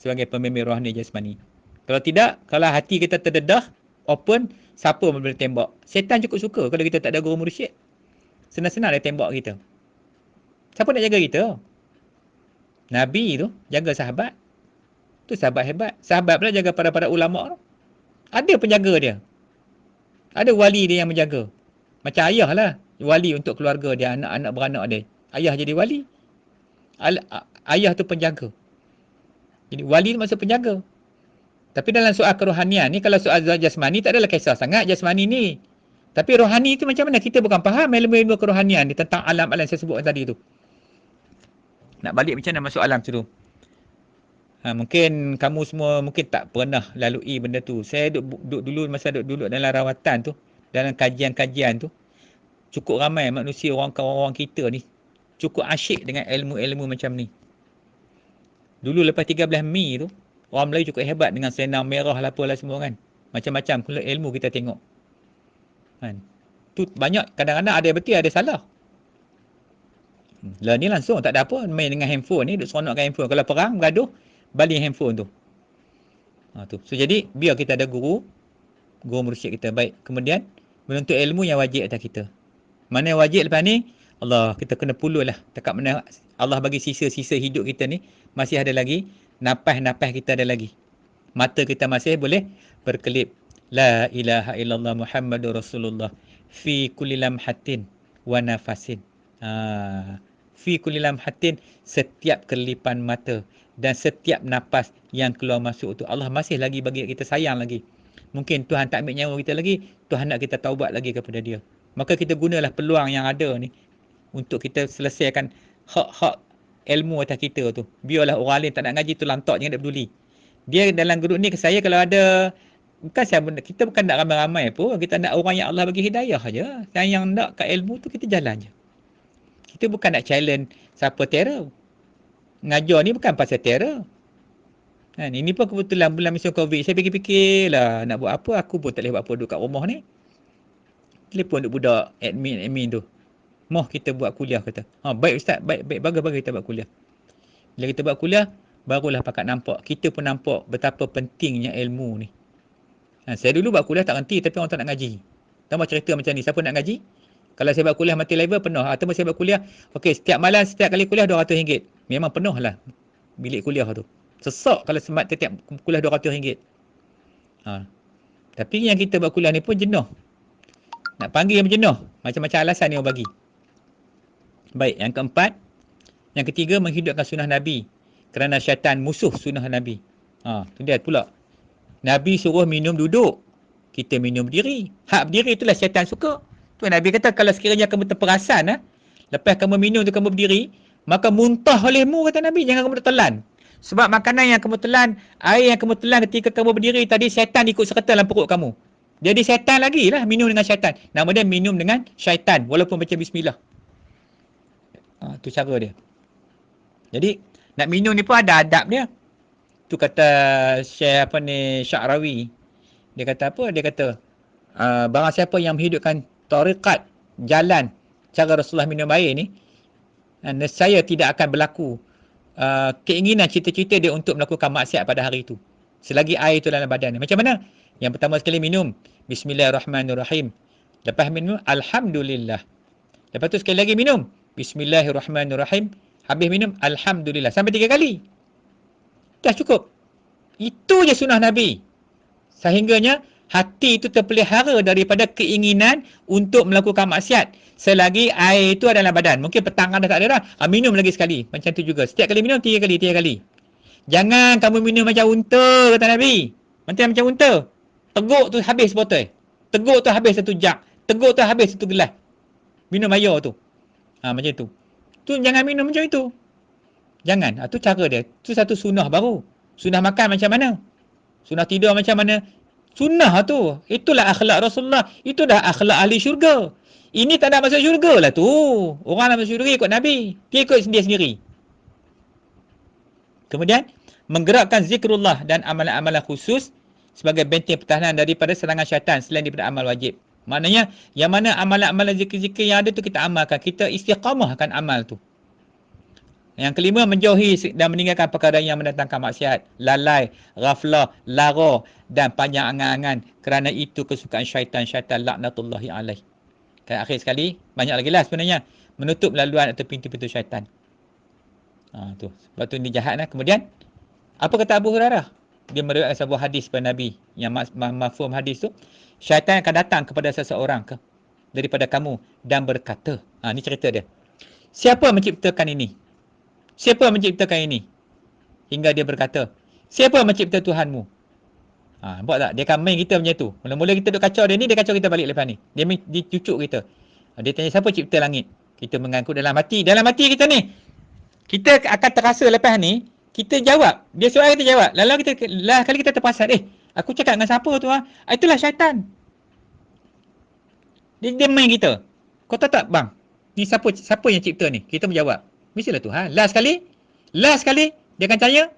Sebagai pembimbing rohani jasmani. Kalau tidak, kalau hati kita terdedah, open, siapa pun boleh tembak. Syaitan cukup suka kalau kita tak ada guru mursyid. Senang-senang dia tembak kita. Siapa nak jaga kita? Nabi tu jaga sahabat. Tu sahabat hebat. Sahabat pula jaga para ulama tu. Ada penjaga dia. Ada wali dia yang menjaga. Macam ayah lah. Wali untuk keluarga dia, anak-anak beranak dia. Ayah jadi wali. Ayah tu penjaga. Jadi wali tu maksud penjaga. Tapi dalam soal kerohanian ni, kalau soal jasmani tak adalah kisah sangat jasmani ni. Tapi rohani tu macam mana? Kita bukan faham ilmu-ilmu kerohanian ni tentang alam-alam saya sebut tadi tu. Nak balik macam mana masuk alam tu? Mungkin kamu semua mungkin tak pernah lalui benda tu. Saya duduk dulu masa duduk dalam rawatan tu, dalam kajian-kajian tu, cukup ramai manusia orang kita ni cukup asyik dengan ilmu-ilmu macam ni. Dulu lepas 13 Mei tu, orang Melayu cukup hebat dengan selendang merah lah apalah semua kan. Macam-macam ilmu kita tengok. Kan? Tu banyak, kadang-kadang ada yang betul, ada salah. Lah ni langsung tak ada apa, main dengan handphone ni, duk seronokkan handphone. Kalau perang, bergaduh, baling handphone tu. Tu. So jadi, biar kita ada guru mursyid kita baik. Kemudian, menuntut ilmu yang wajib atas kita. Mana yang wajib lepas ni? Allah, kita kena puluh lah. Dekat mana Allah bagi sisa-sisa hidup kita ni, masih ada lagi. Napas-napas kita ada lagi. Mata kita masih boleh berkelip. La ilaha illallah Muhammadur Rasulullah. Fi kulli lamhatin wa nafasin. Fi kulli lamhatin, setiap kelipan mata. Dan setiap napas yang keluar masuk tu, Allah masih lagi bagi kita sayang lagi. Mungkin Tuhan tak ambil nyawa kita lagi, Tuhan nak kita taubat lagi kepada dia. Maka kita gunalah peluang yang ada ni untuk kita selesaikan hak-hak ilmu atas kita tu. Biarlah orang lain tak nak ngaji tu lantak, jangan tak peduli. Dia dalam grup ni ke saya kalau ada, bukan saya, kita bukan nak ramai-ramai pun, kita nak orang yang Allah bagi hidayah aja. Yang nak kat ilmu tu kita jalan je. Kita bukan nak challenge siapa terror. Ngajar ni bukan pasal terror. Ini pun kebetulan bulan musim Covid, saya fikir-fikir lah nak buat apa, aku pun tak boleh buat apa duduk kat rumah ni. Telefon duk budak admin tu. Moh kita buat kuliah kata. Baik ustaz, baik bagus kita buat kuliah. Bila kita buat kuliah, barulah pakat nampak. Kita pun nampak betapa pentingnya ilmu ni. Saya dulu buat kuliah tak renti, tapi orang tak nak ngaji. Tambah cerita macam ni, siapa nak ngaji? Kalau saya buat kuliah mati level penuh. Atau saya buat kuliah, okey, setiap malam, setiap kali kuliah RM200. Memang penuh lah bilik kuliah tu. Sesak kalau semat setiap kuliah RM200. Tapi yang kita buat kuliah ni pun jenuh. Nak panggil yang jenuh. Macam-macam alasan yang bagi. Baik, yang keempat. Yang ketiga, menghidupkan sunnah Nabi. Kerana syaitan musuh sunnah Nabi. Tu dia pula. Nabi suruh minum duduk. Kita minum berdiri. Hak berdiri itulah syaitan suka. Tu Nabi kata, kalau sekiranya kamu terperasan, lepas kamu minum tu kamu berdiri, maka muntah olehmu, kata Nabi. Jangan kamu telan. Sebab makanan yang kamu telan, air yang kamu telan ketika kamu berdiri tadi, syaitan ikut serta dalam perut kamu. Jadi syaitan lagi lah minum dengan syaitan. Nama dia minum dengan syaitan. Walaupun baca bismillah. Tu cara dia. Jadi, nak minum ni pun ada adab dia. Tu kata Syekh Sya'rawi. Dia kata apa? Dia kata, barang siapa yang menghidupkan tariqat, jalan, cara Rasulullah minum air ni, nescaya tidak akan berlaku keinginan cita-cita dia untuk melakukan maksiat pada hari itu. Selagi air itu dalam badan. Macam mana? Yang pertama sekali minum Bismillahirrahmanirrahim. Lepas minum Alhamdulillah. Lepas tu sekali lagi minum Bismillahirrahmanirrahim. Habis minum Alhamdulillah. Sampai 3 kali. Dah cukup. Itu je sunnah Nabi. Sehingganya Hati itu terpelihara daripada keinginan untuk melakukan maksiat. Selagi air itu adalah badan. Mungkin petang dah tak ada dah. Minum lagi sekali. Macam tu juga. Setiap kali minum, 3 kali. Jangan kamu minum macam unta, kata Nabi. Macam unta. Teguk tu habis botol. Teguk tu habis satu jug. Teguk tu habis satu gelas. Minum air tu. Macam tu. Tu jangan minum macam itu. Jangan. Tu cara dia. Tu satu sunnah baru. Sunnah makan macam mana? Sunnah tidur macam mana? Sunnah tu. Itulah akhlak Rasulullah. Itu dah akhlak ahli syurga. Ini tak nak masuk syurga lah tu. Orang nak masuk syurga ikut Nabi. Dia ikut sendiri-sendiri. Kemudian, menggerakkan zikrullah dan amalan-amalan khusus sebagai benteng pertahanan daripada serangan syaitan selain daripada amal wajib. Maknanya, yang mana amalan-amalan zikir-zikir yang ada tu kita amalkan. Kita istiqamahkan amal tu. Yang kelima, menjauhi dan meninggalkan perkara yang mendatangkan maksiat, lalai, ghaflah, lara dan panjang angan-angan, kerana itu kesukaan syaitan laknatullahi alaih. Dan akhir sekali, banyak lagi lah sebenarnya, menutup laluan atau pintu-pintu syaitan. Tu. Sebab tu ni jahat lah. Kemudian, apa kata Abu Hurairah? Dia meriwayatkan sebuah hadis pada Nabi, yang mafhum hadis tu, syaitan akan datang kepada seseorang daripada kamu dan berkata, ni cerita dia. Siapa menciptakan ini? Siapa menciptakan ini? Hingga dia berkata, siapa mencipta Tuhanmu? Nampak tak? Dia akan main kita macam tu. Mula-mula kita duk kacau dia ni, dia kacau kita balik lepas ni. Dia cucuk kita. Dia tanya, siapa cipta langit? Kita mengaku dalam hati. Dalam hati kita ni, kita akan terasa lepas ni, kita jawab. Dia soal kita jawab. Lalu kali kita terpasat, aku cakap dengan siapa tu? Itulah syaitan. Dia main kita. Kau tahu tak bang? Ni siapa yang cipta ni? Kita menjawab. Mestilah Tuhan. Last sekali, dia akan tanya,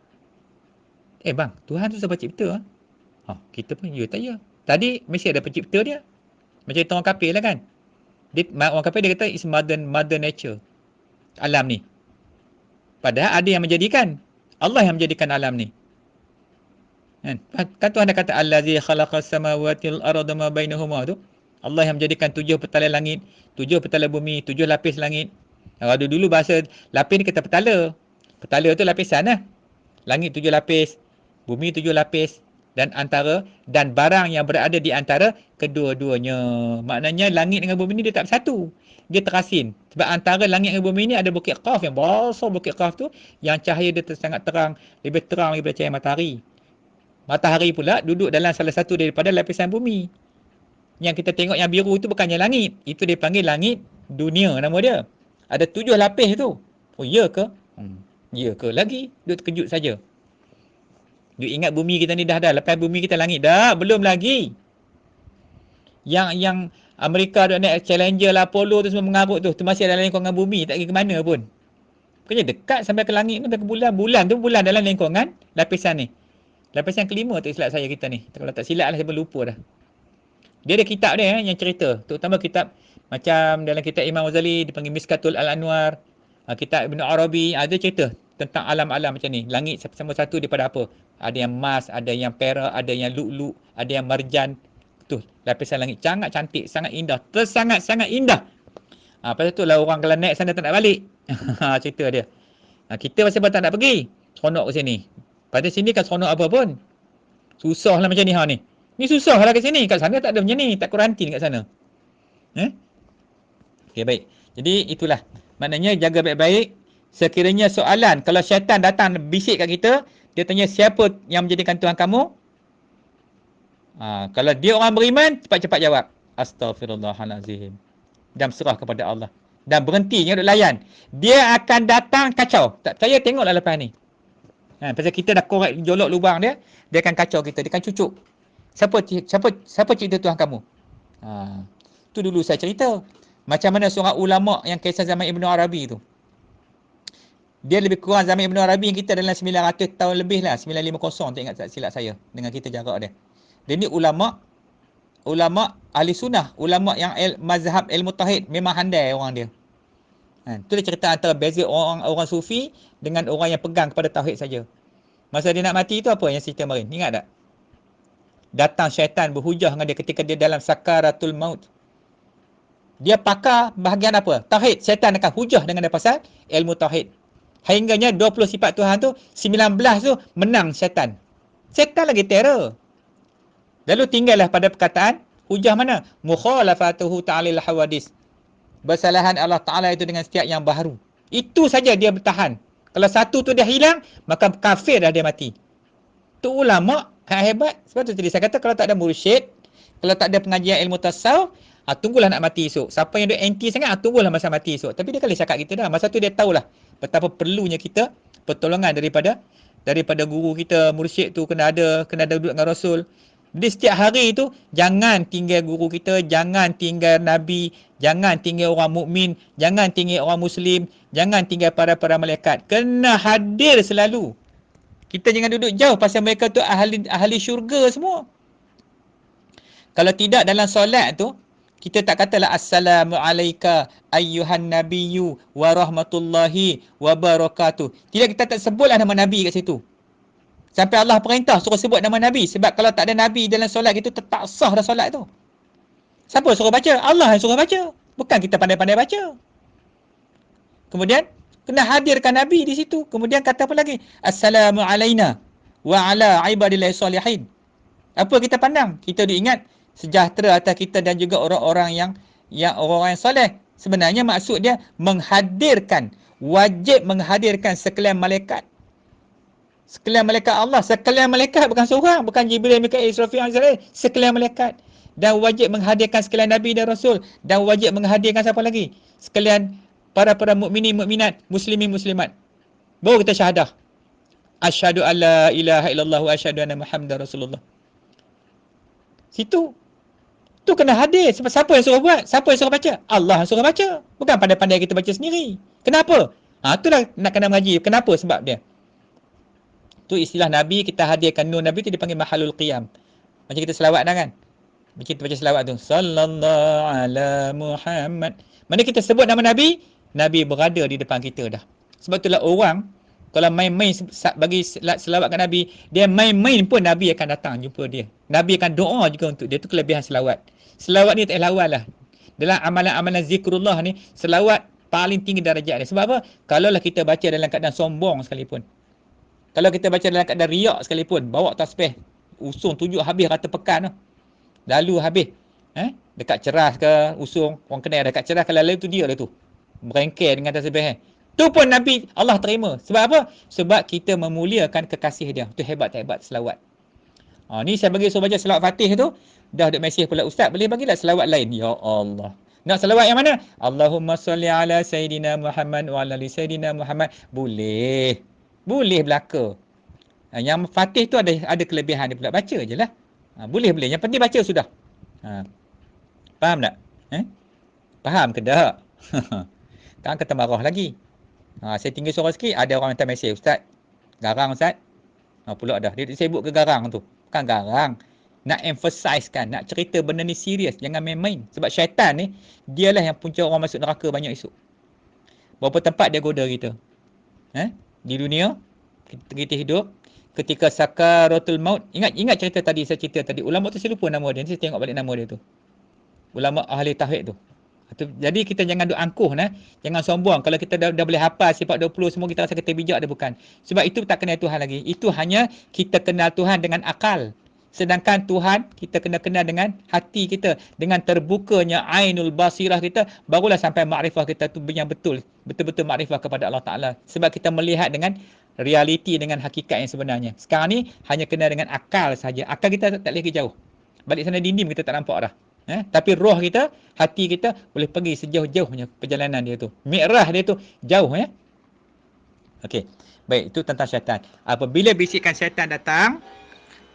bang, Tuhan tu siapa cipta? Kita pun, tak ya. Tadi, mesti ada pencipta dia. Macam itu orang kafir lah kan. Orang kafir dia kata, it's mother nature. Alam ni. Padahal ada yang menjadikan. Allah yang menjadikan alam ni. Kan Tuhan dah kata, Allazi khalaqas samawati wal arda ma bainahuma tu. Allah yang menjadikan 7 petala langit, 7 petala bumi, 7 lapis langit. Kalau dulu bahasa lapis ni kata petala. Petala tu lapisan lah. Langit 7 lapis, bumi 7 lapis dan barang yang berada di antara kedua-duanya. Maknanya langit dengan bumi ni dia tak bersatu. Dia terasin. Sebab antara langit dengan bumi ni ada bukit Qaf yang besar. Bukit Qaf tu yang cahaya dia sangat terang, lebih terang daripada cahaya matahari. Matahari pula duduk dalam salah satu daripada lapisan bumi. Yang kita tengok yang biru tu bukannya langit. Itu dia panggil langit dunia nama dia. Ada 7 lapis tu. Ya ke? Ya ke? Lagi duk terkejut saja. Duk ingat bumi kita ni dah. Lepas bumi kita langit. Dah, belum lagi. Yang Amerika duk naik Challenger lah, Apollo tu semua mengarut tu. Tu masih dalam lingkungan bumi. Tak pergi ke mana pun. Bukannya dekat sampai ke langit pun, sampai ke bulan. Bulan tu bulan dalam lingkungan lapisan ni. Lapisan kelima tak silap saya kita ni. Kalau tak silap lah, saya pun lupa dah. Dia ada kitab dia yang cerita. Terutama kitab macam dalam kitab Imam Ghazali dipanggil Miskatul Al-Anwar. Kitab Ibn Arabi ada cerita tentang alam-alam macam ni. Langit sama satu daripada apa? Ada yang emas, ada yang perak, ada yang lu'lu', ada yang marjan. Tu lapisan langit sangat cantik, sangat indah, sangat indah. Pasal tu lah orang kalau naik sana tak nak balik. Cerita dia. Kita pasal tak nak pergi. Seronok ke sini. Pada sini kan seronok apa pun. Susah lah macam ni ni. Ni susah lah kat sini. Kat sana tak ada macam ni. Tak kuarantin kat sana. Okey, baik. Jadi itulah. Maknanya jaga baik-baik. Sekiranya soalan, kalau syaitan datang bisik kat kita, dia tanya siapa yang menjadikan Tuhan kamu? Kalau dia orang beriman, cepat-cepat jawab. Astaghfirullahalazim. Dan serah kepada Allah. Dan berhenti, jangan duk layan. Dia akan datang kacau. Tak percaya, tengoklah lepas ni. Pasal kita dah korek jolok lubang dia, dia akan kacau kita, dia akan cucuk. Siapa cipta Tuhan kamu? Tu dulu saya cerita. Macam mana seorang ulama yang kisah zaman Ibn Arabi tu. Dia lebih kurang zaman Ibn Arabi yang kita dalam 900 tahun lebih lah. 950 tak ingat tak silap saya. Dengan kita jarak dia. Dia ni ulama ahli sunnah. Ulama yang mazhab ilmu tauhid. Memang handai orang dia. Tu dia cerita antara beza orang sufi dengan orang yang pegang kepada tauhid saja. Masa dia nak mati tu apa yang cerita kemarin? Ingat tak? Datang syaitan berhujah dengan dia ketika dia dalam sakaratul maut. Dia pakar bahagian apa? Tauhid. Syaitan akan hujah dengan dia pasal ilmu tauhid. Hingganya 20 sifat Tuhan tu, 19 tu menang syaitan. Syaitan lagi terror. Lalu tinggallah pada perkataan hujah mana? Mukhalafatuhu ta'alil hawadis. Bersalahan Allah Ta'ala itu dengan setiap yang baharu. Itu saja dia bertahan. Kalau satu tu dia hilang, maka kafir dah dia mati. Tu ulama kan hebat. Sebab tu tadi saya kata kalau tak ada mursyid, kalau tak ada pengajian ilmu tasawuf, tunggulah nak mati esok. Siapa yang dia anti sangat, tunggulah masa mati esok. Tapi dia kali cakap kita dah. Masa tu dia tahulah betapa perlunya kita pertolongan daripada guru kita, mursyid tu kena ada duduk dengan Rasul. Jadi setiap hari tu jangan tinggal guru kita, jangan tinggal Nabi, jangan tinggal orang mukmin, jangan tinggal orang Muslim, jangan tinggal para malaikat. Kena hadir selalu. Kita jangan duduk jauh pasal mereka tu ahli syurga semua. Kalau tidak dalam solat tu, kita tak katalah assalamu alayka ayyuhan nabiyyu wa rahmatullahi wa barakatuh. Tidak, kita tak sebutlah nama Nabi kat situ. Sampai Allah perintah suruh sebut nama Nabi. Sebab kalau tak ada Nabi dalam solat kita tak sah dah solat tu. Siapa suruh baca? Allah yang suruh baca. Bukan kita pandai-pandai baca. Kemudian, kena hadirkan Nabi di situ. Kemudian kata apa lagi? Assalamu alayna wa ala ibadillahi salihin. Apa kita pandang? Kita diingat sejahtera atas kita dan juga orang-orang yang orang-orang yang soleh. Sebenarnya maksud dia menghadirkan, wajib menghadirkan sekalian malaikat. Sekalian malaikat Allah, sekalian malaikat bukan seorang, bukan Jibril, Mikail, Israfil, Azrail, sekalian malaikat. Dan wajib menghadirkan sekalian Nabi dan Rasul, dan wajib menghadirkan siapa lagi? Sekalian para mukminin, mukminat, muslimin, muslimat. Baru kita syahadah. Asyhadu an la ilaha illallah wa asyhadu anna Muhammadar Rasulullah. Situ. Tu kena hadir. Sebab siapa yang suruh buat? Siapa yang suruh baca? Allah yang suruh baca. Bukan pandai-pandai kita baca sendiri. Kenapa? Itulah nak kena mengaji. Kenapa? Sebab dia. Tu istilah Nabi, kita hadirkan nur Nabi tu dipanggil mahalul qiyam. Macam kita selawat dah kan? Macam kita baca selawat tu. Sallallahu ala Muhammad. Mana kita sebut nama Nabi, Nabi berada di depan kita dah. Sebab itulah orang, kalau main-main bagi selawat kat Nabi, dia main-main pun Nabi akan datang jumpa dia. Nabi akan doa juga untuk dia. Itu kelebihan selawat. Selawat ni tak lawan lah. Dalam amalan-amalan zikrullah ni, selawat paling tinggi darajat dia. Sebab apa? Kalaulah kita baca dalam keadaan sombong sekalipun. Kalau kita baca dalam keadaan riak sekalipun, bawa tasbih, usung tunjuk habis rata pekan tu. Lalu habis. Dekat ceras ke, usung, orang kenal dekat ceras, kalau lalu tu dia lah tu. Berengkel dengan tasbih. Tu pun Nabi Allah terima. Sebab apa? Sebab kita memuliakan kekasih dia. Itu hebat-hebat selawat. Ni saya bagi suruh baca selawat Fatih tu. Dah duk mesej pula, Ustaz boleh bagilah selawat lain. Ya Allah. Nak selawat yang mana? Allahumma salli ala Sayyidina Muhammad wa ala ali Sayyidina Muhammad. Boleh. Boleh belaka. Yang Fatih tu ada kelebihan dia pula. Baca je lah. Boleh. Yang penting baca sudah. Faham tak? Faham ke tak? Kan kata marah lagi. Saya tinggal suara sikit, ada orang hantar mesej, Ustaz, garang Ustaz. Pula dah. Dia sibuk ke garang tu. Bukan garang. Nak emphasizekan, nak cerita benda ni serius. Jangan main-main. Sebab syaitan ni, dialah yang punca orang masuk neraka banyak esok. Berapa tempat dia goda kita. Di dunia, kita hidup. Ketika sakaratul maut. Ingat cerita tadi, saya cerita tadi. Ulama tu saya lupa nama dia. Nanti saya tengok balik nama dia tu. Ulama ahli tauhid tu. Jadi kita jangan duk angkuh, jangan sombong. Kalau kita dah boleh hafal sifat 20 semua, kita rasa kita bijak, dia bukan. Sebab itu tak kenal Tuhan lagi. Itu hanya kita kenal Tuhan dengan akal. Sedangkan Tuhan kita kena kenal dengan hati kita, dengan terbukanya ainul basirah kita, barulah sampai makrifah kita tu yang betul-betul makrifah kepada Allah Taala. Sebab kita melihat dengan realiti, dengan hakikat yang sebenarnya. Sekarang ni hanya kenal dengan akal saja. Akal kita tak boleh pergi jauh. Balik sana dinding kita tak nampak dah. Tapi roh kita, hati kita boleh pergi sejauh-jauhnya perjalanan dia tu. Mi'rah dia tu jauh ya. Okey. Baik, itu tentang syaitan. Apabila bisikan syaitan datang,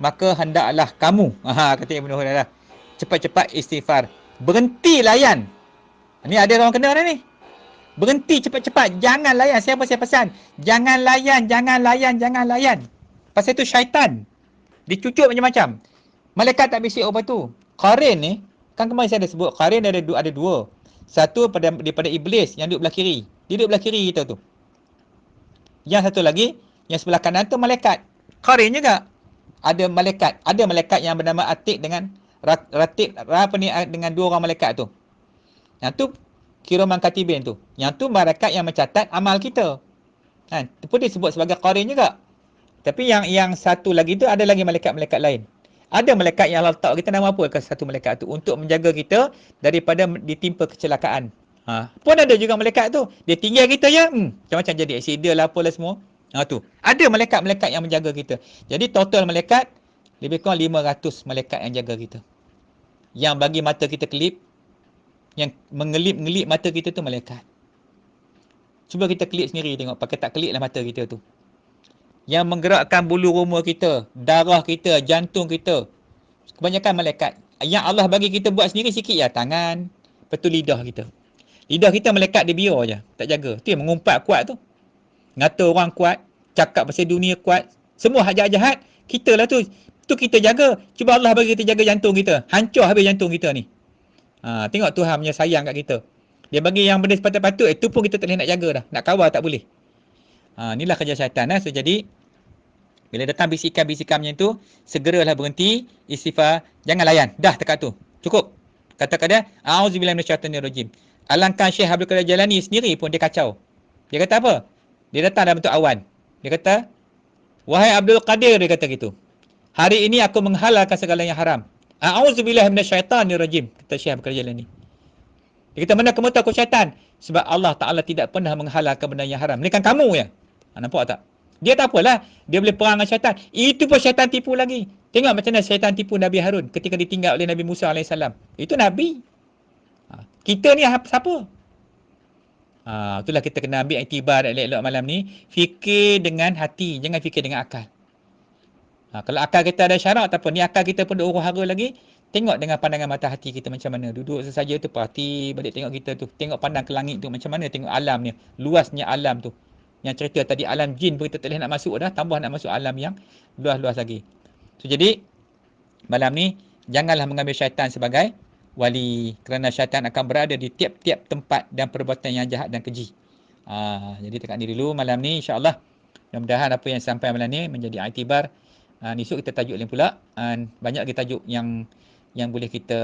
maka hendaklah kamu, kata Ibnu Hurairah, cepat-cepat istighfar. Berhenti layan. Ni ada orang kena dah ni. Berhenti cepat-cepat. Jangan layan. Siapa saya pesan? Jangan layan. Pasal itu syaitan. Dicucuk macam-macam. Malaikat tak bisik apa tu. Qarin ni, kan kemarin saya ada sebut, Qarin ada dua. Satu daripada iblis yang duduk belah kiri. Dia duduk belah kiri kita tu. Yang satu lagi, yang sebelah kanan tu malaikat. Qarin juga. Ada malaikat yang bernama Atik dengan Ratib, dengan dua orang malaikat tu. Yang tu kiraman katibin tu. Yang tu malaikat yang mencatat amal kita. Itu pun disebut sebagai Qarin juga. Tapi yang satu lagi tu ada lagi malaikat-malaikat lain. Ada malaikat yang Allah letak kita, nama apa satu malaikat tu? Untuk menjaga kita daripada ditimpa kecelakaan. Pun ada juga malaikat tu. Dia tinggal kita je, macam-macam jadi accident lah, apalah semua. Tu. Ada malaikat-malaikat yang menjaga kita. Jadi total malaikat, lebih kurang 500 malaikat yang jaga kita. Yang bagi mata kita kelip, yang mengelip-ngelip mata kita tu malaikat. Cuba kita kelip sendiri tengok, pakai tak kelip lah mata kita tu. Yang menggerakkan bulu roma kita, darah kita, jantung kita. Kebanyakan malaikat. Yang Allah bagi kita buat sendiri sikit ya, tangan, lepas tu lidah kita. Lidah kita malaikat dia biar je, tak jaga. Tu yang mengumpat kuat tu. Ngata orang kuat, cakap pasal dunia kuat. Semua jahat-jahat, kita lah tu. Tu kita jaga. Cuba Allah bagi kita jaga jantung kita. Hancur habis jantung kita ni. Tengok Tuhan punya sayang kat kita. Dia bagi yang benda sepatut-patut, itu pun kita tak boleh nak jaga dah. Nak kawal tak boleh. Inilah kerja syaitan. So, jadi, bila datang bisikan-bisikan macam tu, segeralah berhenti, istighfar, jangan layan. Dah dekat tu. Cukup. Katakan dia, A'udzubillahi minasyaitanirrajim. Alangkah Syekh Abdul Qadir Jalani sendiri pun dia kacau. Dia kata apa? Dia datang dalam bentuk awan. Dia kata, wahai Abdul Qadir, dia kata gitu. Hari ini aku menghalalkan segala yang haram. A'udzubillahi minasyaitanirrajim, kata Syekh Abdul Qadir Jalani. Dia kata, mana kamu tahu aku syaitan? Sebab Allah Ta'ala tidak pernah menghalalkan benda yang haram. Ini kan kamu ya. Nampak tak? Dia tak apalah. Dia boleh perang dengan syaitan. Itu pun syaitan tipu lagi. Tengok macam mana syaitan tipu Nabi Harun ketika ditinggal oleh Nabi Musa AS. Itu Nabi. Kita ni siapa? Itulah kita kena ambil iktibar elok-elok malam ni. Fikir dengan hati. Jangan fikir dengan akal. Kalau akal kita ada syarat tak apa. Ni akal kita pun huru-hara lagi. Tengok dengan pandangan mata hati kita macam mana. Duduk sesaja tu perhati balik tengok kita tu. Tengok pandang ke langit tu macam mana. Tengok alam ni. Luasnya alam tu. Yang cerita tadi alam jin pun kita tak boleh nak masuk dah. Tambah nak masuk alam yang luas-luas lagi. So, jadi malam ni janganlah mengambil syaitan sebagai wali. Kerana syaitan akan berada di tiap-tiap tempat dan perbuatan yang jahat dan keji. Jadi tekan diri dulu malam ni insyaAllah. Mudah-mudahan apa yang sampai malam ni menjadi iktibar. Esok kita tajuk lain pula. Banyak lagi tajuk yang boleh kita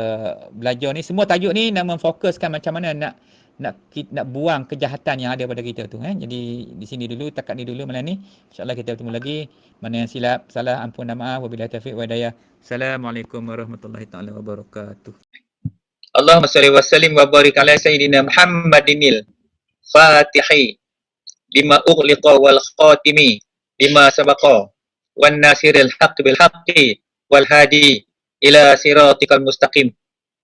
belajar ni. Semua tajuk ni nak memfokuskan macam mana nak buang kejahatan yang ada pada kita tu. Jadi di sini dulu, takat ni dulu malam ni. InsyaAllah kita bertemu lagi. Mana yang silap, salah, ampun dan maaf. Wabillahi taufiq wa hidayah. Assalamualaikum warahmatullahi taala wabarakatuh. Allahumma salli wa sallim wa barik ala sayyidina Muhammadinil Fatihi lima ughliqa wal khatimi lima sabaqa wan nasiril haqq bil haqqi wal hadi ila siratikal mustaqim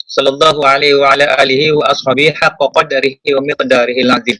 sallallahu alaihi wa ala alihi wa ashabihi haqqa qadarihi wa miqdarihi al-azim.